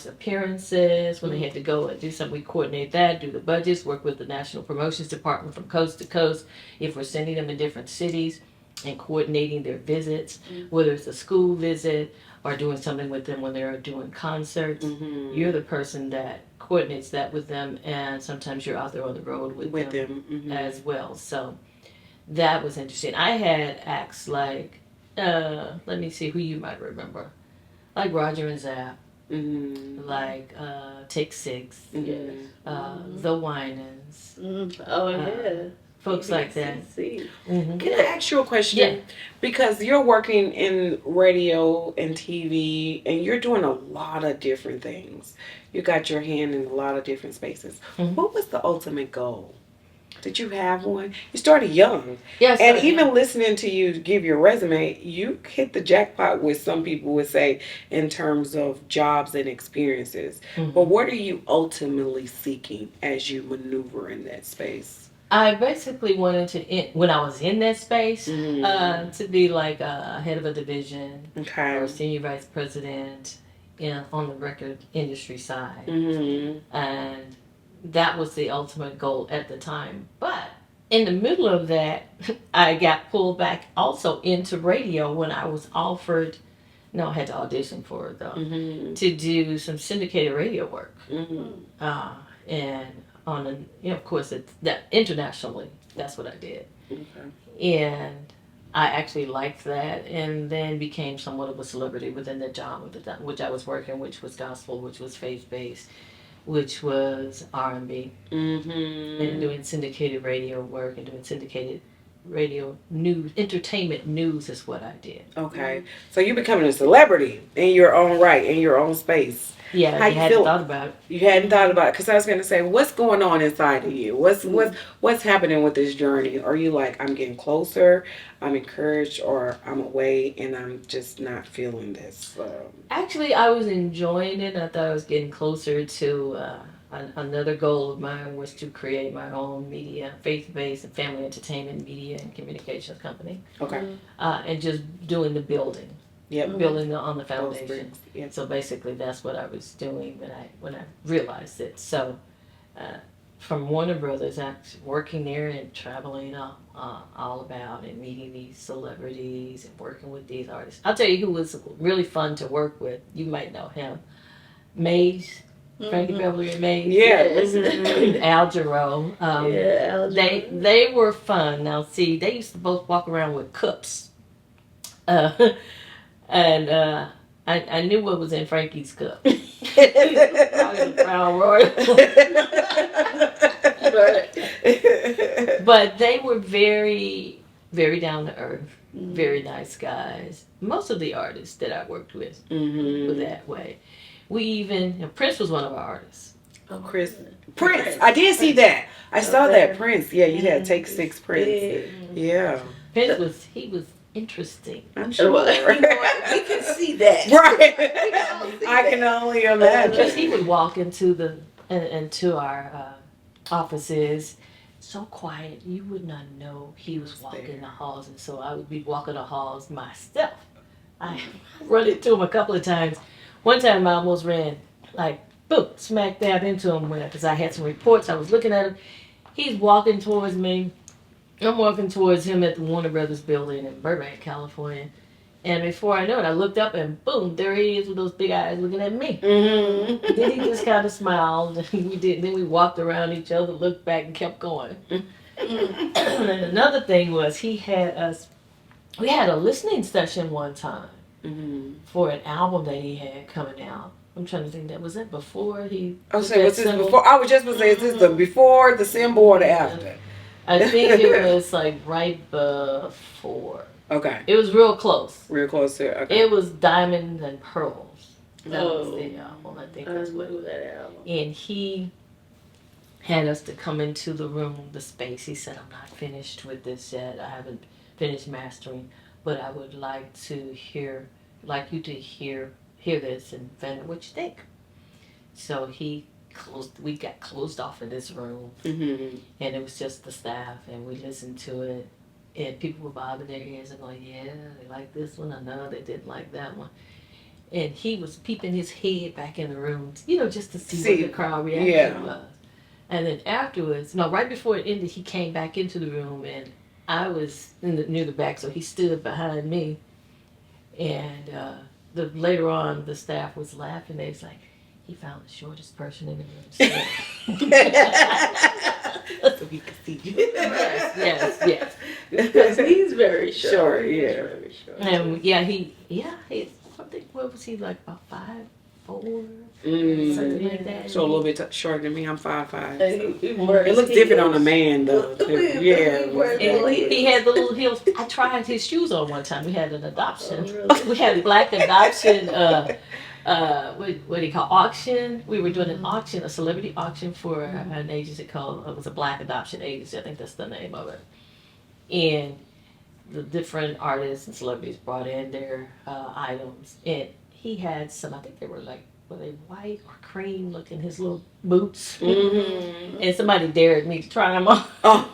appearances when they had to go and do something. We coordinate that, do the budgets, work with the national promotions department from coast to coast. If we're sending them in different cities and coordinating their visits, whether it's a school visit or doing something with them when they're doing concerts, you're the person that coordinates that with them, and sometimes you're out there on the road with them as well. So that was interesting. I had acts like, let me see who you might remember, like Roger and Zapp, like Take Six, The Winans. Folks like that. Can I ask you a question? Yeah. Because you're working in radio and TV, and you're doing a lot of different things. You got your hand in a lot of different spaces. What was the ultimate goal? Did you have one? You started young. Yes. And even listening to you give your resume, you hit the jackpot, with some people would say, in terms of jobs and experiences. But what are you ultimately seeking as you maneuver in that space? I basically wanted to, when I was in that space, to be like a head of a division or senior vice president on the record industry side. And that was the ultimate goal at the time. But in the middle of that, I got pulled back also into radio when I was offered, no, I had to audition for it though, to do some syndicated radio work. And on of course, that internationally, that's what I did. And I actually liked that, and then became somewhat of a celebrity within the genre which I was working, which was gospel, which was faith-based, which was R&B, and doing syndicated radio work and doing syndicated radio news, entertainment news is what I did. Okay, so you're becoming a celebrity in your own right, in your own space. Yeah, I hadn't thought about it. You hadn't thought about it, because I was going to say, what's going on inside of you? What's happening with this journey? Are you like, I'm getting closer, I'm encouraged, or I'm away and I'm just not feeling this? Actually, I was enjoying it. I thought I was getting closer to another goal of mine was to create my own media, faith-based and family entertainment media and communications company. Okay. And just doing the building. Building on the foundation. So basically, that's what I was doing when I realized it. So, from Warner Brothers, I was working there and traveling all about and meeting these celebrities and working with these artists. I'll tell you who was really fun to work with. You might know him, Mays. Frankie Beverly and Mays. Al Jarreau. Al Jarreau. They were fun. Now, see, they used to both walk around with cups. And I knew what was in Frankie's cup. Probably Brown Royal. But they were very, very down to earth, very nice guys. Most of the artists that I worked with were that way. We even, Prince was one of our artists. Prince. I did see that. I saw that Prince. Yeah, you had Take Six Prince. Yeah. Prince was interesting. I'm sure. We can see that. Right. I can only imagine. Because he would walk into our offices, so quiet, you would not know he was walking the halls. And so I would be walking the halls myself. I run into him a couple of times. One time I almost ran, boom, smack dab into him because I had some reports. I was looking at him. He's walking towards me. I'm walking towards him at the Warner Brothers building in Burbank, California. And before I know it, I looked up and boom, there he is with those big eyes looking at me. Then he just kind of smiled. And then we walked around each other, looked back, and kept going. And another thing was we had a listening session one time for an album that he had coming out. I'm trying to think, was that before he... was this before? I was just going to say, is this the before, the symbol, or the after? I think it was right before. Okay. It was real close. Real close to. Okay. It was Diamonds and Pearls. That was Oh, the album. I think I that's what it remember was. that album. And he had us to come into the room, the space. He said, "I'm not finished with this yet. I haven't finished mastering, but I would like to like you to hear this and find out what you think." So we got closed off in this room, Mm-hmm. and it was just the staff, and we listened to it, and people were bobbing their heads and going, "Yeah, they like this one. I know they didn't like that one." And he was peeping his head back in the room, just to see what the crowd reaction was. And then afterwards, no, right before it ended, he came back into the room, and I was near the back, so he stood behind me. And later on, the staff was laughing. They was like, "He found the shortest person in the room." So he could see you. Yes. Because he's very short. Short, He's yeah. very short. And I think, what was he, like about 5'4", something like that. So a little bit shorter than me. I'm 5'5". So. It It looks different on a man, though. Yeah. And he had the little heels. I tried his shoes on one time. We had an adoption. Oh, really? We had a black adoption. What do you call auction? We were doing an auction, a celebrity auction for an agency called. It was a black adoption agency. I think that's the name of it. And the different artists and celebrities brought in their items, and he had some. I think they were they white or cream looking, his little boots. Mm-hmm. And somebody dared me to try them on. Oh.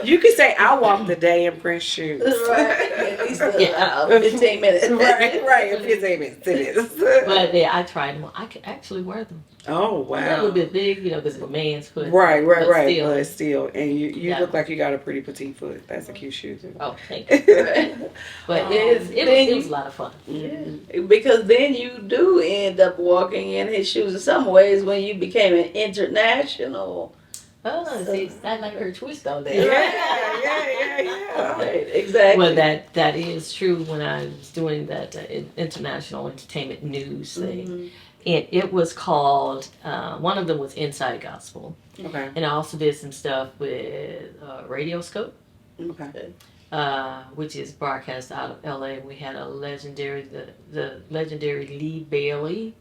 You could say I walked the day in Prince shoes. Right. 15 minutes. Right. 15 minutes. But yeah, I tried them on. I could actually wear them. Oh, wow. A little bit big, because of a man's foot. Right. Still. But still. And you Yeah. look like you got a pretty petite foot. That's a cute shoe, too. Oh, thank you. But it was a lot of fun. Yeah. Because then you do end up walking in his shoes in some ways when you became an international. Oh, see, I like her twist on that. Yeah. Right, exactly. Well, that is true. When I was doing that international entertainment news thing, Mm-hmm. and it was called, one of them was Inside Gospel. Okay. And I also did some stuff with Radio Scope. Okay. Which is broadcast out of LA. We had a legendary, the legendary Lee Bailey,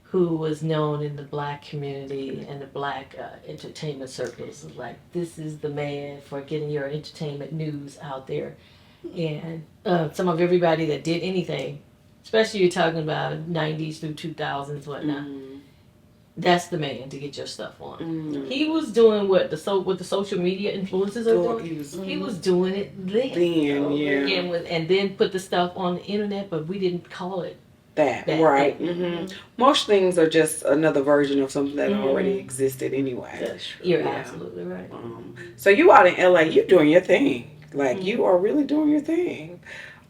who was known in the black community and the black entertainment circles. Like, this is the man for getting your entertainment news out there. And some of everybody that did anything, especially you're talking about 90s through 2000s, whatnot. That's the man to get your stuff on. He was doing what the social media influencers are doing. He was doing it then. And then put the stuff on the internet, but we didn't call it that. Right. Mm-hmm. Most things are just another version of something that already existed anyway. That's true. You're absolutely right. So you out in LA, you're doing your thing. Like, you are really doing your thing.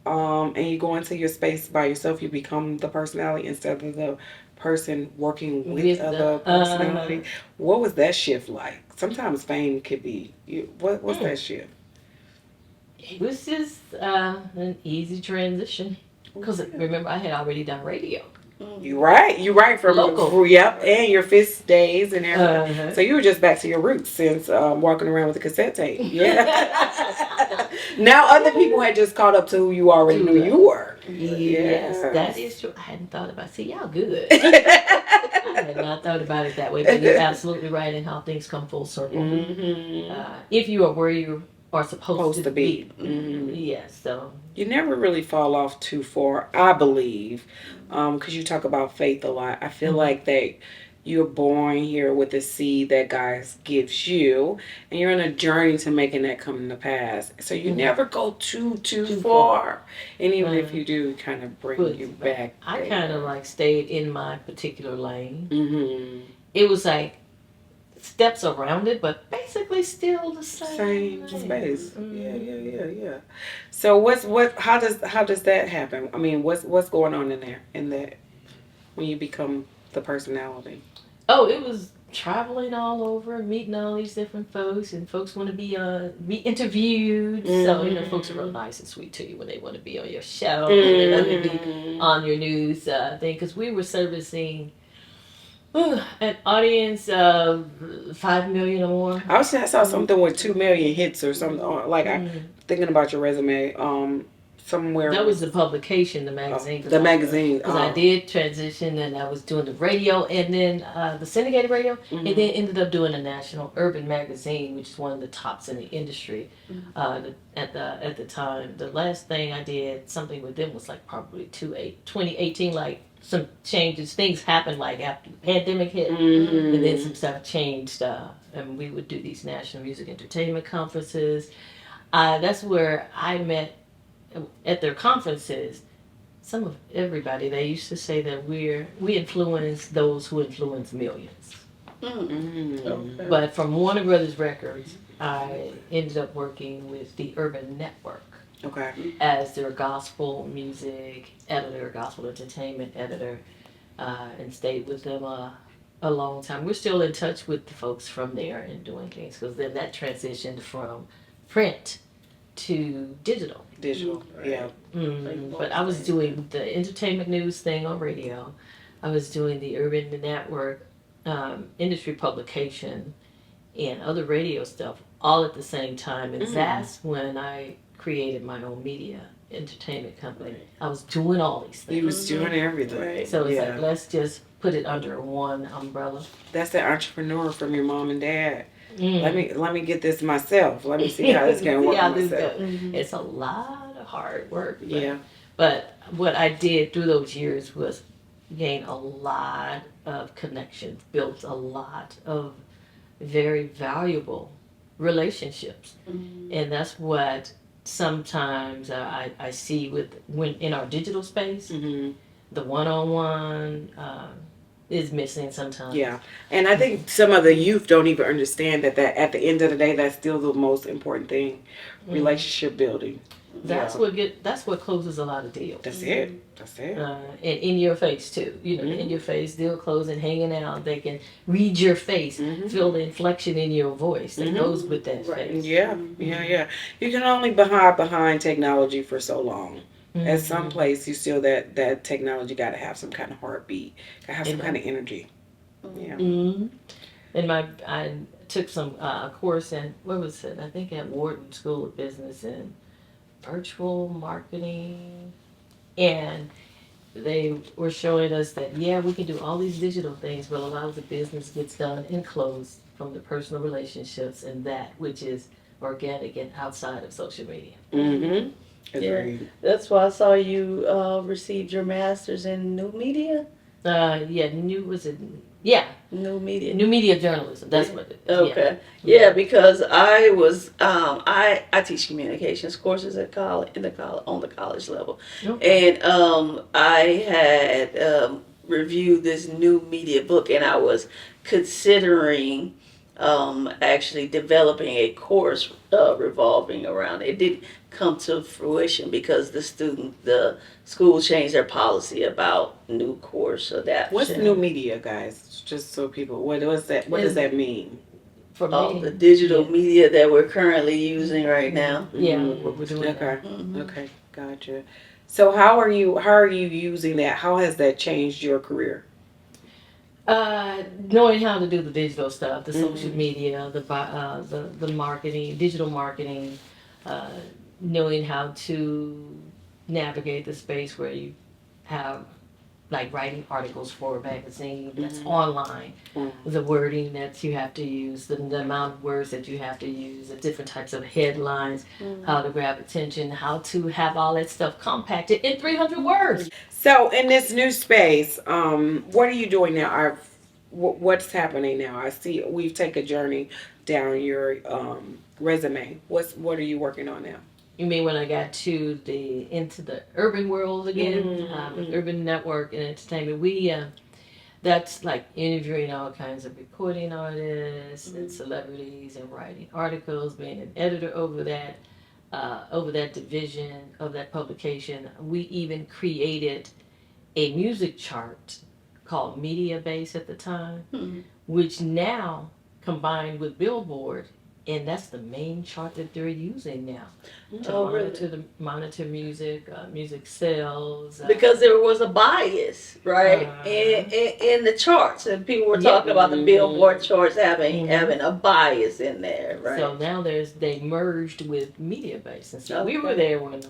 And you go into your space by yourself, you become the personality instead of the person working with other personality. What was that shift like? Sometimes fame could be, what was that shift? It was just an easy transition. Because remember, I had already done radio. You're right. From local. Yep, and your fist days and everything. Uh-huh. So you were just back to your roots since walking around with a cassette tape. Yeah. Now other people had just caught up to who you already knew you were. Yes, that is true. I hadn't thought about it. See, y'all good. I had not thought about it that way, but you're absolutely right in how things come full circle. Mm-hmm. If you are where you are supposed to be. Mm-hmm. Yes, so. You never really fall off too far, I believe, because you talk about faith a lot. I feel like that you're born here with a seed that God gives you, and you're on a journey to making that come to pass. So you never go too far. And even if you do, kind of bring you back. I kind of like stayed in my particular lane. Mm-hmm. It was like steps around it, but basically still the Same same space. Mm-hmm. Yeah. So how does that happen? I mean, what's going on in that when you become the personality? Oh, it was traveling all over, meeting all these different folks, and folks want to be interviewed. So folks are real nice and sweet to you when they want to be on your show, and they want to be on your news thing. Because we were servicing An audience of 5 million or more. I saw something with 2 million hits or something. Like I thinking about your resume. Somewhere That was the publication, the magazine. The magazine. Because I did transition, and I was doing the radio, and then the syndicated radio, and then ended up doing a national urban magazine, which is one of the tops in the industry at the time. The last thing I did something with them was like probably 2018. Like some changes, things happened like after the pandemic hit, and then some stuff changed. And we would do these national music entertainment conferences. That's where I met at their conferences. Some of everybody, they used to say that we influence those who influence millions. Okay. But from Warner Brothers Records, I ended up working with the Urban Network as their gospel music editor, gospel entertainment editor, and stayed with them a long time. We're still in touch with the folks from there and doing things, because then that transitioned from print to digital. Yeah. But I was doing the entertainment news thing on radio. I was doing the Urban Network industry publication and other radio stuff all at the same time. And that's when I created my own media entertainment company. I was doing all these things. You was doing everything. Right. So it's like, let's just put it under one umbrella. That's the entrepreneur from your mom and dad. Let me get this myself. Let me see how this can work myself. It's a lot of hard work. Yeah. But what I did through those years was gain a lot of connections, built a lot of very valuable relationships. And that's what sometimes I see when in our digital space, the one-on-one is missing sometimes. Yeah, and I think some of the youth don't even understand that at the end of the day, that's still the most important thing, relationship building. That's what closes a lot of deals. That's it. And in your face too. In your face, deal closing, hanging out. They can read your face, feel the inflection in your voice that goes with that face. Yeah. You can only hide behind technology for so long. At some place, you still that technology got to have some kind of heartbeat, got to have some kind of energy. Yeah. And I took some course in, what was it? I think at Wharton School of Business in virtual marketing, and they were showing us that we can do all these digital things, but a lot of the business gets done and closed from the personal relationships and that which is organic and outside of social media. Yeah, that's why I saw you received your master's in new media. New media Journalism. That's what it is. Okay. Yeah, because I was I teach communications courses at college on the college level, and I had reviewed this new media book, and I was considering actually developing a course revolving around it. It didn't come to fruition because the school changed their policy about new course adaptation. What's new media, guys? Just so people, what does that mean? For me, the digital media that we're currently using right now. What we're doing. Okay, gotcha. So how are you using that? How has that changed your career? Knowing how to do the digital stuff, the social media, the marketing, digital marketing, knowing how to navigate the space where you have like writing articles for a magazine that's online, the wording that you have to use, the amount of words that you have to use, the different types of headlines, how to grab attention, how to have all that stuff compacted in 300 words. So in this new space, what are you doing now? What's happening now? I see we've taken a journey down your resume. What are you working on now? You mean when I got into the urban world again, Urban Network and Entertainment? That's like interviewing all kinds of recording artists and celebrities and writing articles, being an editor over that division of that publication. We even created a music chart called Media Base at the time, which now combined with Billboard, and that's the main chart that they're using now to monitor music, music sales. Because there was a bias right? In the charts, and people were talking about the Billboard charts having a bias in there, right? So now they merged with MediaBase, and so we were there when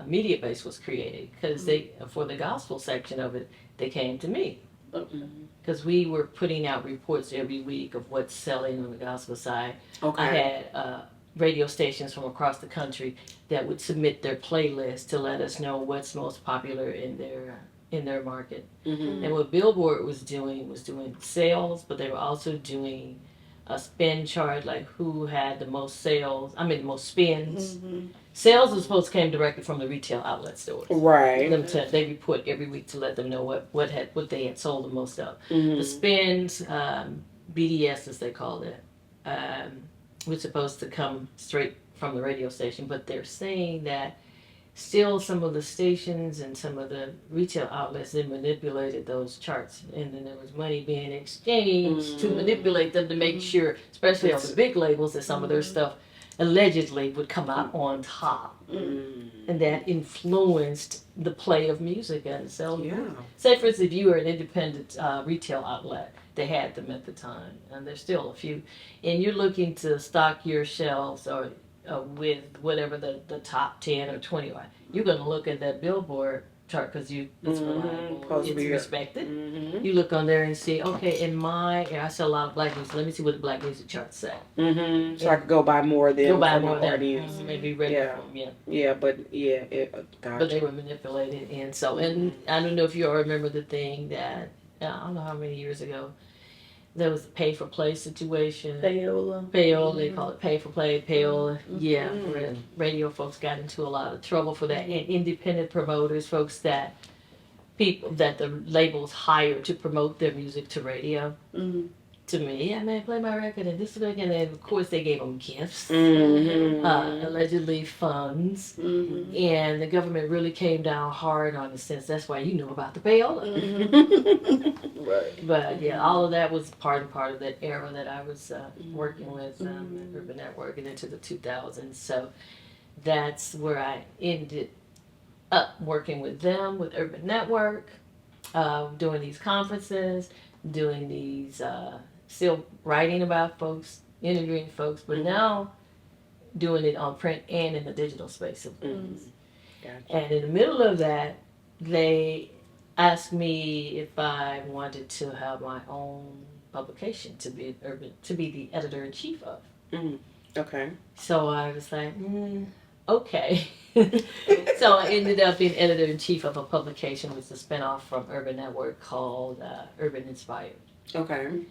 MediaBase was created, because they, for the gospel section of it, they came to me. Because we were putting out reports every week of what's selling on the gospel side. I had radio stations from across the country that would submit their playlist to let us know what's most popular in their market. And what Billboard was doing sales, but they were also doing a spin chart, like who had the most sales. I mean, the most spins. Sales was supposed to come directly from the retail outlet stores. Right. They report every week to let them know what they had sold the most of. The spins, BDS as they call it, was supposed to come straight from the radio station, but they're saying that still some of the stations and some of the retail outlets, they manipulated those charts, and then there was money being exchanged to manipulate them to make sure, especially on the big labels, that some of their stuff allegedly would come out on top. And that influenced the play of music and sales. Say for instance, if you were an independent retail outlet, they had them at the time, and there's still a few, and you're looking to stock your shelves or with whatever the top 10 or 20 are, you're going to look at that Billboard chart because it's reliable, it's respected. You look on there and see, okay, I sell a lot of black music. Let me see what the black music charts say. So I could go buy more of them. Go buy more of them. Maybe ready for them, But they were manipulated, and so, and I don't know if you all remember the thing that, I don't know how many years ago, there was a pay for play situation. Payola, they call it pay for play, payola. Where radio folks got into a lot of trouble for that, and independent promoters, folks that the labels hired to promote their music to radio. To me, man, play my record and this record, and then of course they gave them gifts, allegedly funds, and the government really came down hard on it, since that's why you know about the payola. Right. But all of that was part of that era that I was working with Urban Network and into the 2000s. So that's where I ended up working with them, with Urban Network, doing these conferences, doing these, still writing about folks, interviewing folks, but now doing it on print and in the digital space of things. And in the middle of that, they asked me if I wanted to have my own publication to be the editor-in-chief of. Okay. So I was like, okay. So I ended up being editor-in-chief of a publication, which is a spinoff from Urban Network called Urban Inspired. Okay.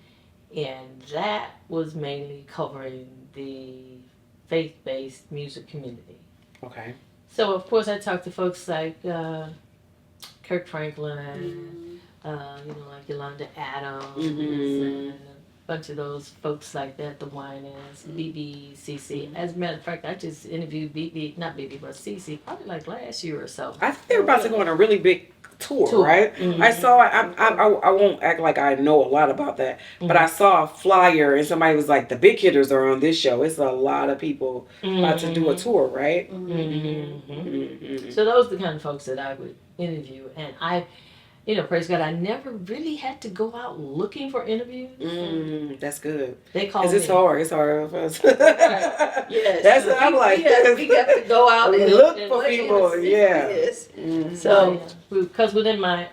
And that was mainly covering the faith-based music community. Okay. So of course I talked to folks like Kirk Franklin, like Yolanda Adams, and a bunch of those folks like that, the Winans, CC. As a matter of fact, I just interviewed CC probably like last year or so. I think they're about to go on a really big tour. Right? I saw. I won't act like I know a lot about that, but I saw a flyer and somebody was like, "The big hitters are on this show." It's a lot of people about to do a tour, right? So those are the kind of folks that I would interview, and praise God, I never really had to go out looking for interviews. That's good. They call me. It's hard. It's hard for us. Yes. That's what I'm like. We got to go out and look for people. So, because within my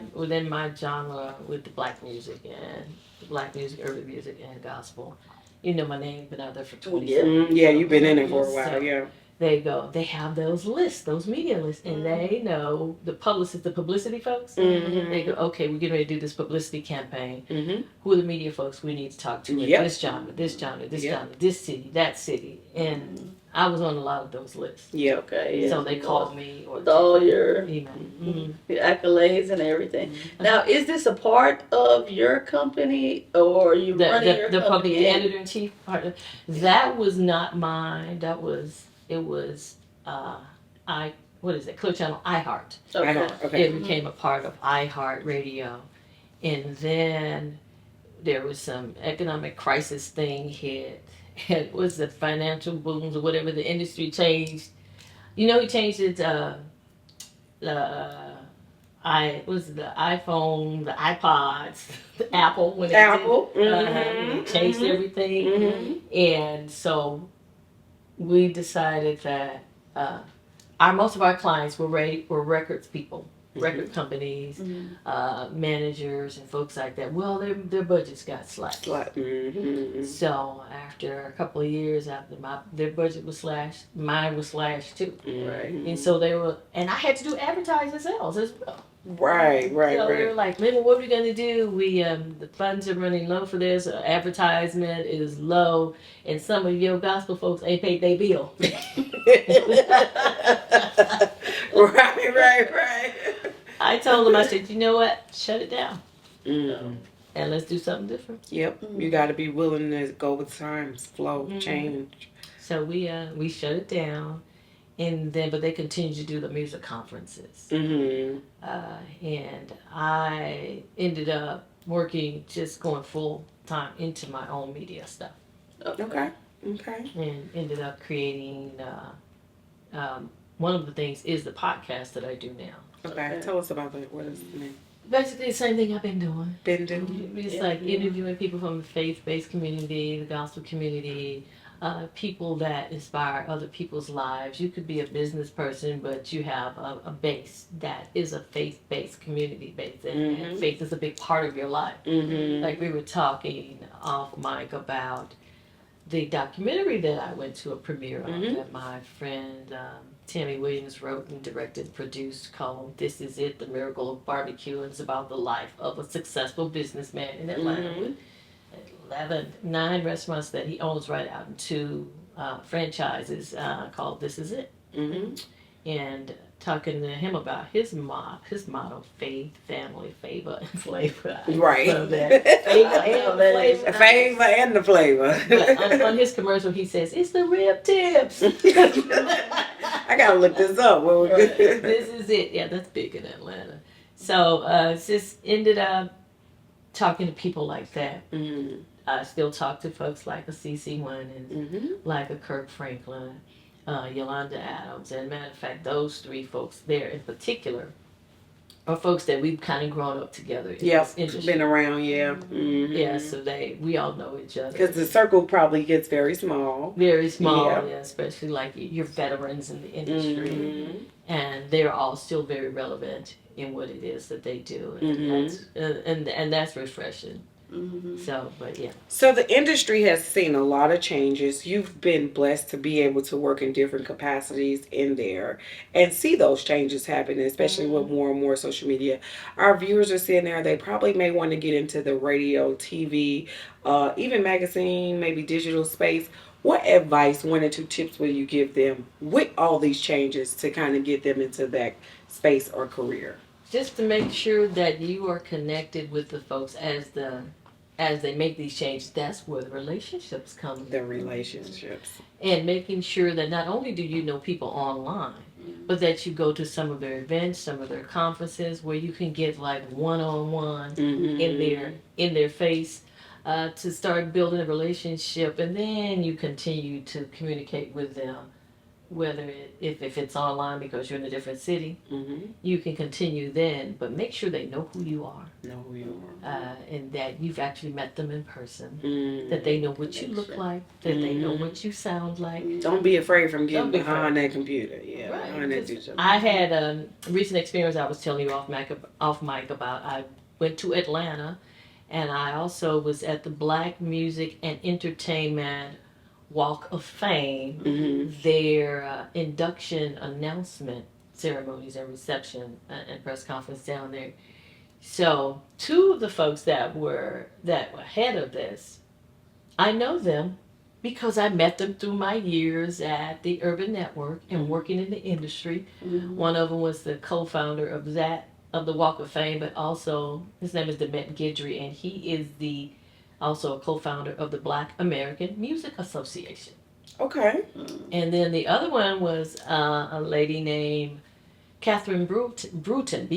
genre, with the black music, urban music, and gospel, my name's been out there for 20 years. Yeah, you've been in it for a while. They have those lists, those media lists, and they know the publicity folks. They go, okay, we're getting ready to do this publicity campaign. Who are the media folks we need to talk to? This genre, this genre, this city, that city. And I was on a lot of those lists. So they called me. With all your email. Your accolades and everything. Now, is this a part of your company, or are you running your company? The editor-in-chief part? That was not mine. It was Clear Channel iHeart. Okay. It became a part of iHeart Radio, and then there was some economic crisis thing hit. It was the financial booms or whatever. The industry changed. He changed it. it was the iPhone, the iPods, the Apple when it Apple. did it changed everything. And so we decided that most of our clients were records people, record companies, managers, and folks like that. Well, their budgets got slashed. So after a couple of years, after their budget was slashed, mine was slashed too. Right. And so and I had to do advertising sales as well. Right. So they were like, "Maybe what are we gonna do? We the funds are running low for this. Advertisement is low, and some of your gospel folks ain't paid their bill." Right. I told them, I said, "You know what? Shut it down, and let's do something different." Yep, you got to be willing to go with times, flow, change. So we shut it down, and then but they continued to do the music conferences. And I ended up just going full time into my own media stuff. Okay. And ended up creating. One of the things is the podcast that I do now. Okay. Tell us about that. What is the name? Basically, the same thing I've been doing. It's like interviewing people from the faith-based community, the gospel community, people that inspire other people's lives. You could be a business person, but you have a base that is a faith-based, community base, and faith is a big part of your life. Like we were talking off mic about the documentary that I went to a premiere of that my friend Tammy Williams wrote and directed and produced called "This Is It, The Miracle of Barbecue." And it's about the life of a successful businessman in Atlanta with 9 restaurants that he owns right out in 2 franchises called "This Is It." And talking to him about his motto, faith, family, favor, and flavor. Right. So that favor and the flavor. But on his commercial, he says, "It's the rib tips." I gotta look this up. This is it. Yeah, that's big in Atlanta. So just ended up talking to people like that. I still talk to folks like a CeCe Winans, like a Kirk Franklin, Yolanda Adams. And matter of fact, those 3 folks there in particular are folks that we've kind of grown up together in this industry. Been around, Yeah, so we all know each other. Because the circle probably gets very small. Very small, yeah, especially like your veterans in the industry. And they're all still very relevant in what it is that they do. And that's refreshing. So, but yeah. So the industry has seen a lot of changes. You've been blessed to be able to work in different capacities in there and see those changes happen, especially with more and more social media. Our viewers are sitting there, they probably may want to get into the radio, TV, even magazine, maybe digital space. What advice, 1 or 2 tips will you give them with all these changes to kind of get them into that space or career? Just to make sure that you are connected with the folks as they make these changes. That's where the relationships come. The relationships. And making sure that not only do you know people online, but that you go to some of their events, some of their conferences where you can get like one-on-one in their face to start building a relationship, and then you continue to communicate with them. Whether if it's online because you're in a different city, you can continue then, but make sure they know who you are. And that you've actually met them in person, that they know what you look like, that they know what you sound like. Don't be afraid from getting behind that computer. Behind that digital. I had a recent experience I was telling you off mic about. I went to Atlanta, and I also was at the Black Music and Entertainment Walk of Fame, their induction announcement ceremonies and reception and press conference down there. So 2 of the folks that were head of this, I know them because I met them through my years at the Urban Network and working in the industry. One of them was the co-founder of the Walk of Fame, but also his name is Demet Guidry, and he is also a co-founder of the Black American Music Association. Okay. And then the other one was a lady named Catherine Bruton, Brewton.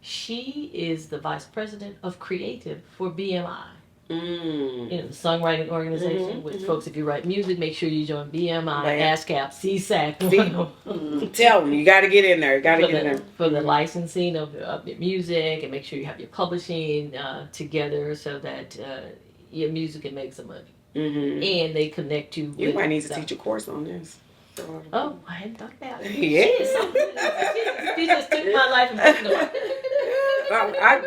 She is the vice president of creative for BMI. the songwriting organization, which folks, if you write music, make sure you join BMI, ASCAP, CSAC. Tell them, you got to get in there. You got to get in there. For the licensing of your music, and make sure you have your publishing together so that your music can make some money. And they connect you. You might need to teach a course on this. Oh, I hadn't thought about it. Yeah. She just took my life and put it away.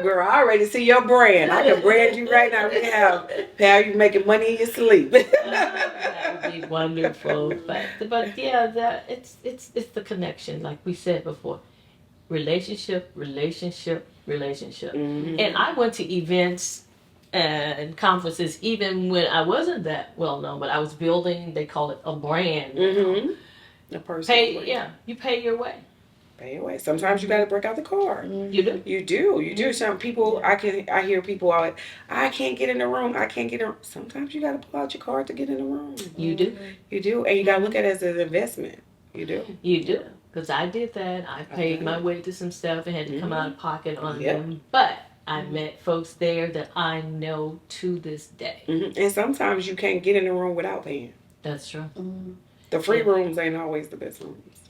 Girl, I already see your brand. I can brand you right now. We have pal, you making money in your sleep. That would be wonderful. But yeah, it's the connection, like we said before. Relationship. And I went to events and conferences even when I wasn't that well known, but I was building, they call it a brand. The person. You pay your way. Pay your way. Sometimes you got to break out the card. You do. You do. Some people, I hear people are like, I can't get in the room. I can't get in. Sometimes you got to pull out your card to get in the room. You do. You do. And you got to look at it as an investment. You do. You do. Because I did that. I paid my way to some stuff and had to come out of pocket on them. But I met folks there that I know to this day. And sometimes you can't get in the room without paying. That's true. The free rooms ain't always the best rooms.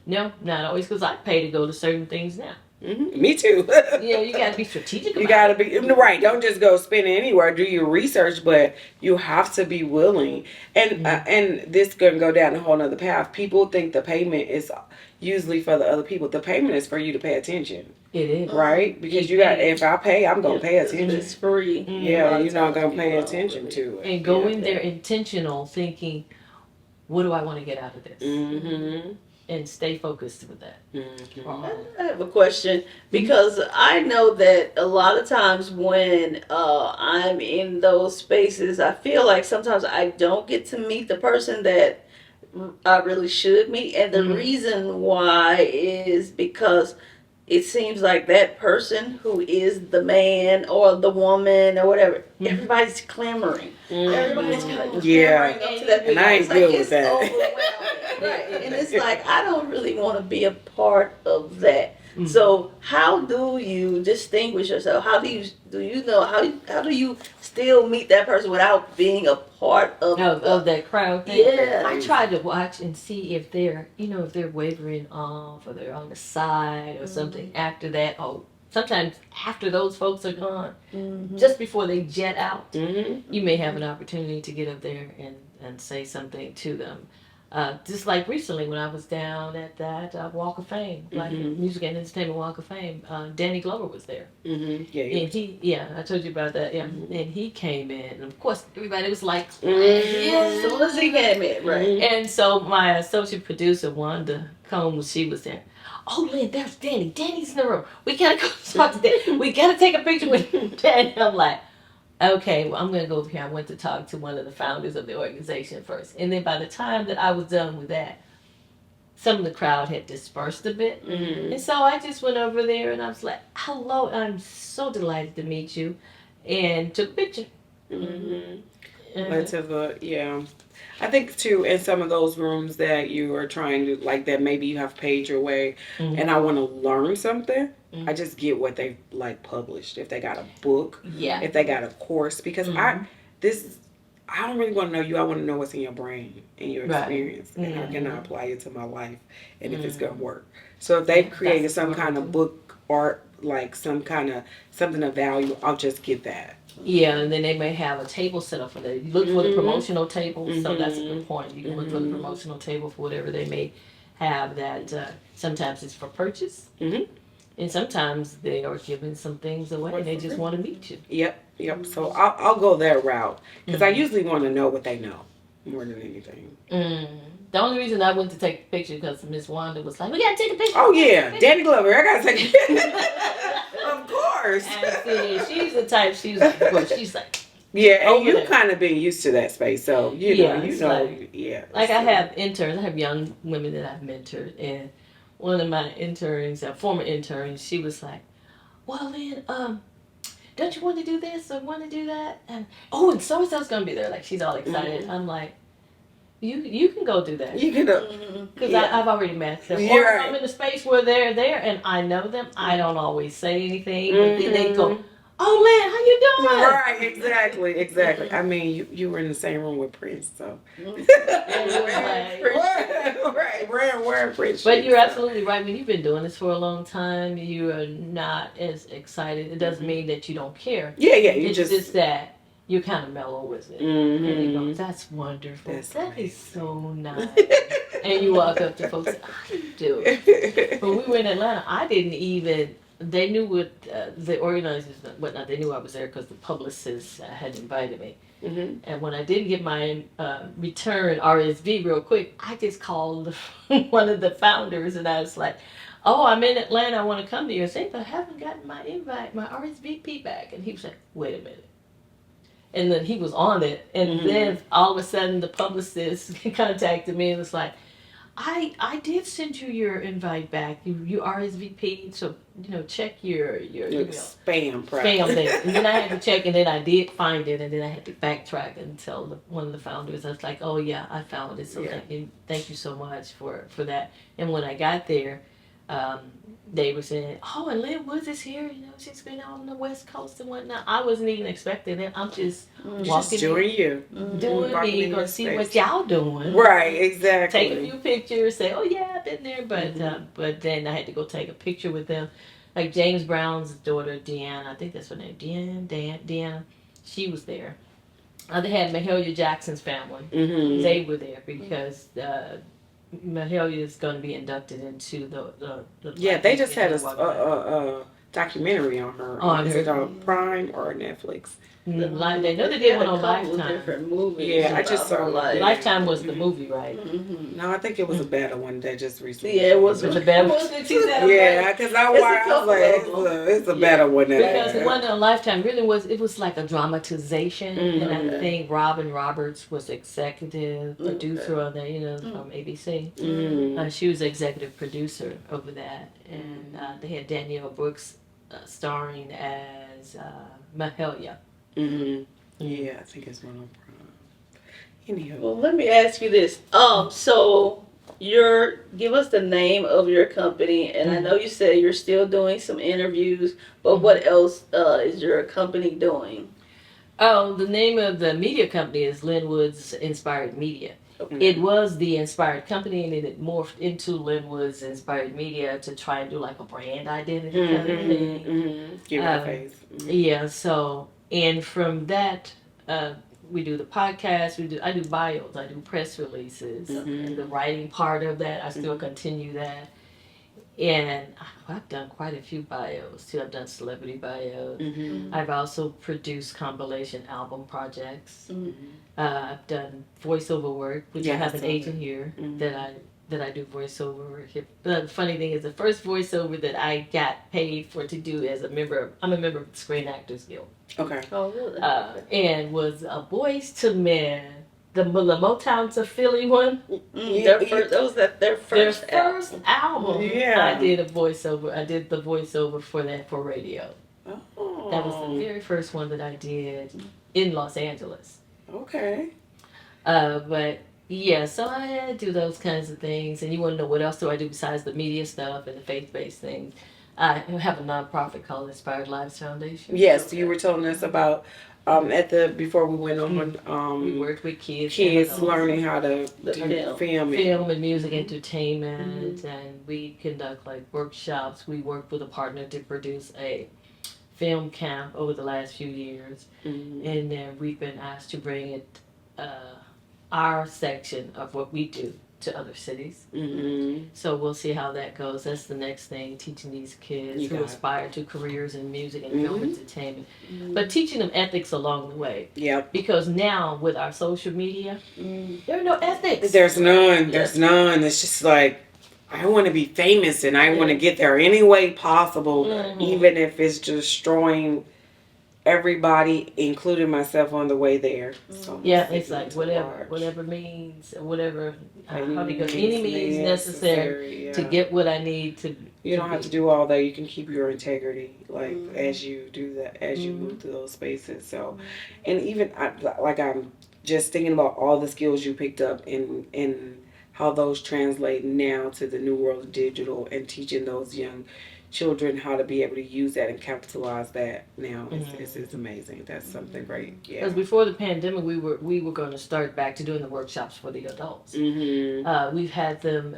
No, not always, because I pay to go to certain things now. Me too. You got to be strategic about it. You got to be, right. Don't just go spend it anywhere. Do your research, but you have to be willing. And and this going to go down a whole nother path. People think the payment is usually for the other people. The payment is for you to pay attention. It is. Right? Because if I pay, I'm going to pay attention. It's free. Yeah, you're not going to pay attention to it. And go in there intentional, thinking, what do I want to get out of this? And stay focused with that. I have a question, because I know that a lot of times when I'm in those spaces, I feel like sometimes I don't get to meet the person that I really should meet. And the reason why is because it seems like that person who is the man or the woman or whatever, everybody's clamoring. Everybody's kind of clamoring up to that. And I ain't good with that. Right. And it's like, I don't really want to be a part of that. So how do you distinguish yourself? How do you know how do you still meet that person without being a part of that crowd thing? Yeah. I try to watch and see if they're wavering off, or they're on the side or something after that. Oh, sometimes after those folks are gone, just before they jet out, you may have an opportunity to get up there and say something to them. Just like recently when I was down at that Walk of Fame, like Music and Entertainment Walk of Fame, Danny Glover was there. And I told you about that. And he came in, and of course everybody was like, as soon as he came in, right? And so my associate producer Wanda Combs, she was there. Oh, Lynn, there's Danny. Danny's in the room. We gotta go talk to Danny. We gotta take a picture with Danny. I'm like, okay, well, I'm going to go over here. I went to talk to one of the founders of the organization first. And then by the time that I was done with that, some of the crowd had dispersed a bit. And so I just went over there and I was like, hello, I'm so delighted to meet you. And took a picture. I think too, in some of those rooms that you are trying to, like, that maybe you have paid your way and I want to learn something, I just get what they like published. If they got a book, if they got a course, because I don't really want to know you. I want to know what's in your brain and your experience, and how can I apply it to my life, and if it's gonna work. So if they've created some kind of book art, like something of value, I'll just get that. Yeah, and then they may have a table set up for that. You look for the promotional table, so that's a good point. You can look for the promotional table for whatever they may have. That sometimes it's for purchase. And sometimes they are giving some things away and they just want to meet you. Yep. So I'll go that route. Because I usually want to know what they know more than anything. The only reason I went to take a picture because Miss Wanda was like, we got to take a picture. Oh, yeah. Danny Glover, I got to take a picture. Of course. And see, she's the type, she's like, and you've kind of been used to that space. So, Like I have interns. I have young women that I've mentored. And one of my interns, a former intern, she was like, well, Lynn, don't you want to do this or want to do that? And so-and-so's going to be there. Like, she's all excited. I'm like, you can go do that. You can, because I've already met them. Or I'm in a space where they're there and I know them. I don't always say anything, but then they go, oh, Lynn, how you doing? Right, exactly. I mean, you were in the same room with Prince, so. And it was like, Wearing Prince. but you're absolutely right. When you've been doing this for a long time, you are not as excited. It doesn't mean that you don't care. Yeah, It's just that you're kind of mellow with it. And you go, that's wonderful. That is so nice. And you walk up to folks, how you doing? When we were in Atlanta, I didn't even, they knew what the organizers and whatnot, they knew I was there because the publicist had invited me. And when I didn't get my return RSV real quick, I just called one of the founders and I was like, oh, I'm in Atlanta, I want to come to you. I said, but I haven't gotten my invite, my RSVP back. And he was like, wait a minute. And then he was on it. And then all of a sudden the publicist contacted me and was like, I did send you your invite back. You RSVP'd, so check your email. Spam thing. And then I had to check, and then I did find it, and then I had to backtrack and tell one of the founders. I was like, "Oh yeah, I found it. So thank you so much for that." And when I got there, they were saying, "Oh, and Lynn Woods is here. She's been out on the West Coast and whatnot." I wasn't even expecting it. I'm just walking, doing you, doing me, gonna see what y'all doing. Right, exactly. Take a few pictures, say, "Oh yeah, I've been there," but then I had to go take a picture with them. Like James Brown's daughter, Deanna, I think that's her name, Deanna. She was there. They had Melia Jackson's family. They were there because Melia is going to be inducted into the they just had a documentary on her. Is it on Prime or Netflix? They know they did one on Lifetime. Different movies. Yeah, I just saw Lifetime was the movie, right? No, I think it was a better one that just recently. Yeah, it was a better one. Yeah, because I was like, it's a better one. Because the one on Lifetime really was like a dramatization, and I think Robin Roberts was executive producer on that, from ABC. She was executive producer over that, and they had Danielle Brooks starring as Mahalia. Yeah, I think it's one on Prime. Anyhow. Well, let me ask you this. So give us the name of your company, and I know you said you're still doing some interviews, but what else is your company doing? Oh, the name of the media company is Lynn Woods Inspired Media. Okay. It was the Inspired Company, and then it morphed into Lynn Woods Inspired Media to try and do like a brand identity kind of thing. Give it a face. Yeah, so, and from that, we do the podcast, I do bios, I do press releases, and the writing part of that, I still continue that. And I've done quite a few bios too. I've done celebrity bios. I've also produced compilation album projects. I've done voiceover work, which I have an agent here that I do voiceover work. The funny thing is, the first voiceover that I got paid for to do as I'm a member of the Screen Actors Guild. Okay. Oh, really? And was a Boys to Men. The Motown to Philly one. Their first album. Yeah. I did a voiceover. I did the voiceover for that for radio. Oh. That was the very first one that I did in Los Angeles. Okay. But yeah, so I do those kinds of things. And you want to know what else do I do besides the media stuff and the faith-based things? I have a nonprofit called Inspired Lives Foundation. Yes, you were telling us about before we went on. We worked with kids learning how to do film and music entertainment, and we conduct like workshops. We worked with a partner to produce a film camp over the last few years, and then we've been asked to bring it our section of what we do to other cities. So we'll see how that goes. That's the next thing, teaching these kids who aspire to careers in music and film entertainment, but teaching them ethics along the way. Yep. Because now with our social media, there are no ethics. There's none. It's just like, I want to be famous and I want to get there any way possible, even if it's destroying everybody, including myself, on the way there. So it's like whatever means, whatever any means necessary to get what I need to. You don't have to do all that. You can keep your integrity, like as you do that, as you move through those spaces. So, and even I'm just thinking about all the skills you picked up and how those translate now to the new world of digital and teaching those young children how to be able to use that and capitalize that now is amazing. That's something great. Yeah. Because before the pandemic, we were going to start back to doing the workshops for the adults. We've had them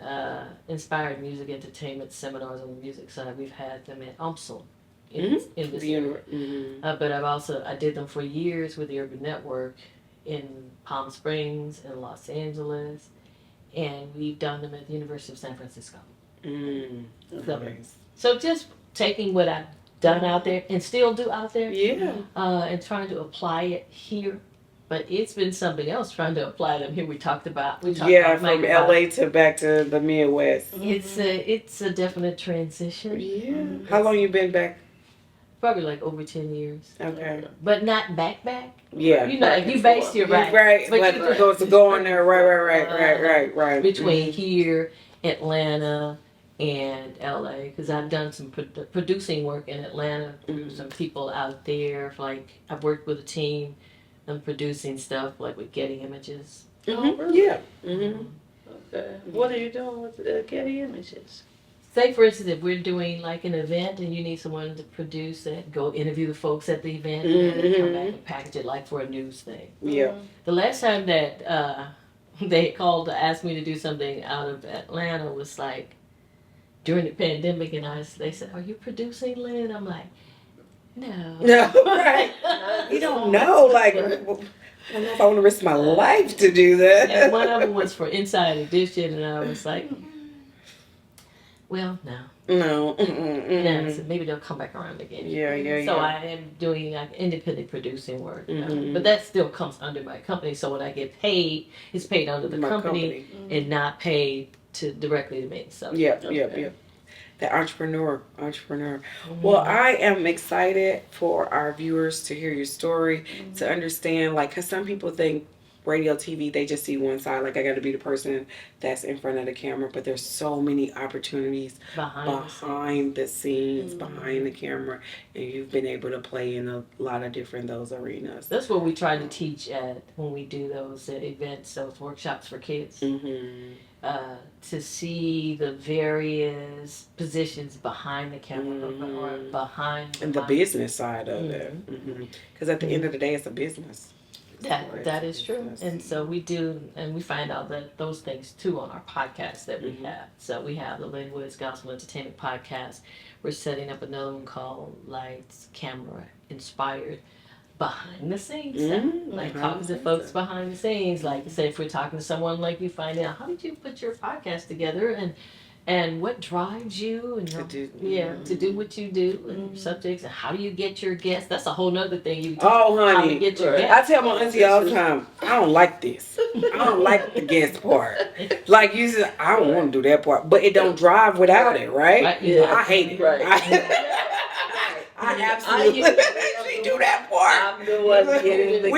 inspired music entertainment seminars on the music side. We've had them at UMSL in this area. But I did them for years with the Urban Network in Palm Springs and Los Angeles, and we've done them at the University of San Francisco. So just taking what I've done out there and still do out there, and trying to apply it here. But it's been something else trying to apply them here. We talked about from LA to back to the Midwest. It's a definite transition. Yeah. How long you been back? Probably like over 10 years. Okay. But not back. Yeah. You know, you based your right. But you go on there, right. Between here, Atlanta, and LA, because I've done some producing work in Atlanta through some people out there. Like I've worked with a team and producing stuff like with Getty Images. Really? Yeah. Okay. What are you doing with Getty Images? Say for instance, if we're doing like an event and you need someone to produce it, go interview the folks at the event and then come back and package it like for a news thing. Yeah. The last time that they called to ask me to do something out of Atlanta was like during the pandemic, and they said, "Are you producing, Lynn?" I'm like, "No." No, right. You don't know, like, I don't know if I want to risk my life to do that. And one of them was for Inside Edition, and I was like, well, no. No. So maybe they'll come back around again. Yeah. So I am doing like independent producing work, but that still comes under my company. So when I get paid, it's paid under the company and not paid directly to me. So Yep. The entrepreneur. Well, I am excited for our viewers to hear your story, to understand, like, because some people think radio, TV, they just see one side. Like, I got to be the person that's in front of the camera, but there's so many opportunities behind the scenes, behind the camera, and you've been able to play in a lot of different those arenas. That's what we try to teach at when we do those events, those workshops for kids. To see the various positions behind the camera or behind the business side of it. Because at the end of the day, it's a business. That is true. And so we do, and we find out that those things too on our podcast that we have. So we have the Lynn Woods Gospel Entertainment Podcast. We're setting up another one called Lights, Camera, Inspired. Behind the scenes stuff. Like talking to folks behind the scenes. Like say if we're talking to someone, like you find out how did you put your podcast together and what drives you and to do what you do and your subjects and how do you get your guests. That's a whole nother thing you do. Oh honey. How to get your guests. I tell my auntie all the time, I don't like this. I don't like the guest part. Like you said, I don't want to do that part. But it don't drive without it, right? Yeah. I hate it. Right. I absolutely she do that part. I'm the one getting the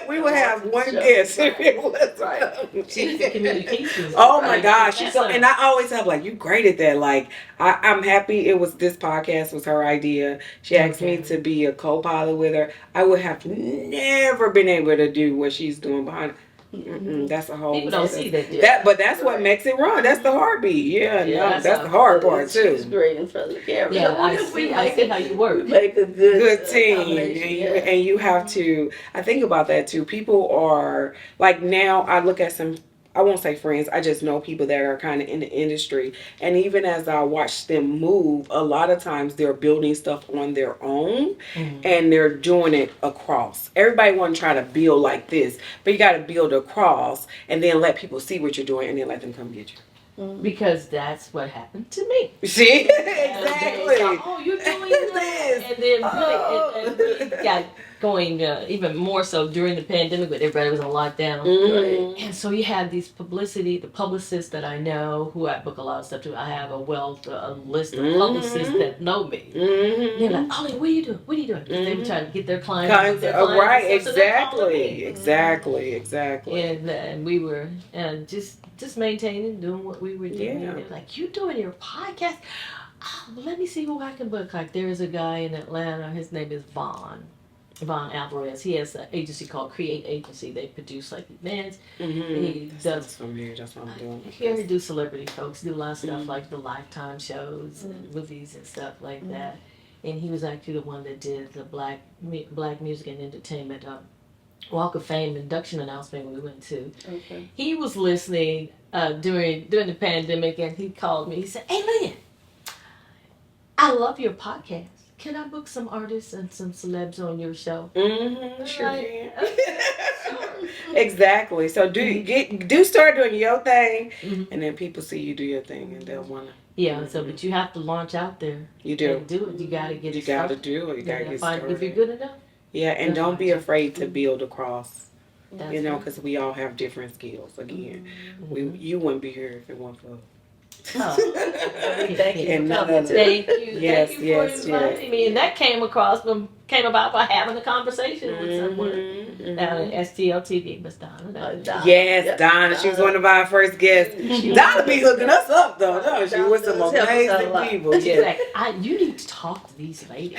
we would have one guest if it was right. She's the communications. Oh my gosh, she's so, and I always have like you great at that. Like I'm happy it was this podcast was her idea. She asked me to be a co-pilot with her. I would have never been able to do what she's doing behind. That's a whole. People don't see that. But that's what makes it run. That's the heartbeat. Yeah, no, that's the hard part too. She's great in front of the camera. Yeah, I see how you work. Make a good team, and you have to. I think about that too. People are like now. I look at some. I won't say friends. I just know people that are kind of in the industry, and even as I watch them move, a lot of times they're building stuff on their own, and they're doing it across. Everybody want to try to build like this, but you got to build across, and then let people see what you're doing, and then let them come get you. Because that's what happened to me. See, exactly. Oh, you're doing this, and then really got going even more so during the pandemic when everybody was on lockdown. And so you have these the publicists that I know who I book a lot of stuff to. I have a list of publicists that know me. They're like, "Oh, what are you doing? What are you doing?" They were trying to get their clients. Right, exactly. And we were just maintaining, doing what we were doing. Yeah. Like, you doing your podcast? Oh, well, let me see who I can book. Like, there's a guy in Atlanta. His name is Vaughn. Von Alvarez. He has an agency called Create Agency. They produce like events. Mm-hmm. He does familiar. That's what I'm doing. He do celebrity folks. Do a lot of stuff like the Lifetime shows and movies and stuff like that. And he was actually the one that did the Black Music and Entertainment Walk of Fame induction announcement we went to. Okay. He was listening during the pandemic, and he called me. He said, "Hey, Lynn, I love your podcast. Can I book some artists and some celebs on your show?" Mm-hmm. Sure Like, can. Exactly. So do start doing your thing, and then people see you do your thing, and they'll wanna. Yeah. So, but you have to launch out there. You do. And do it. You got to get. You got to do it. You got to get find started. if you're good enough. Yeah, and don't be afraid to build across. That's You know, right. because we all have different skills. Again, you wouldn't be here if it weren't for. Thank you. And for none coming of to- Thank you. Yes, Thank you yes, for inviting me. And that came about by having a conversation with someone down at STL TV, Miss Donna. Yes, Donna. She was one of our first guests. Donna be hooking us up, though, don't she? With some Donna does help us out a amazing lot. people. She's Yes. like, you need to talk to these ladies.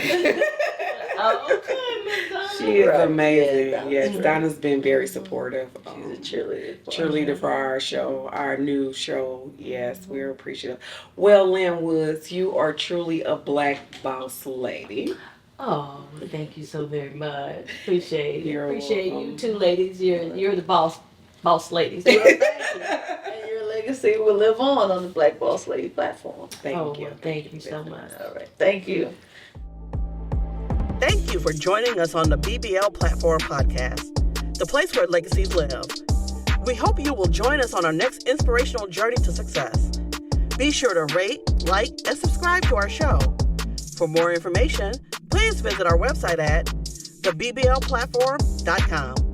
Okay, Miss Donna. She is Right. amazing. Yeah, Yes, Donna's Donna's been very supportive. She's a cheerleader. Cheerleader for our show, our new show. Yes, we're appreciative. Well, Lynn Woods, you are truly a Black boss lady. Oh, thank you so very much. Appreciate it. You're Appreciate welcome. you two ladies. You're the boss ladies. Well, thank you. And your legacy will live on the Black Boss Lady platform. Thank you. Well, thank you so much. All right. Thank you. Thank you for joining us on the BBL Platform podcast, the place where legacies live. We hope you will join us on our next inspirational journey to success. Be sure to rate, like, and subscribe to our show. For more information, please visit our website at theBBLplatform.com.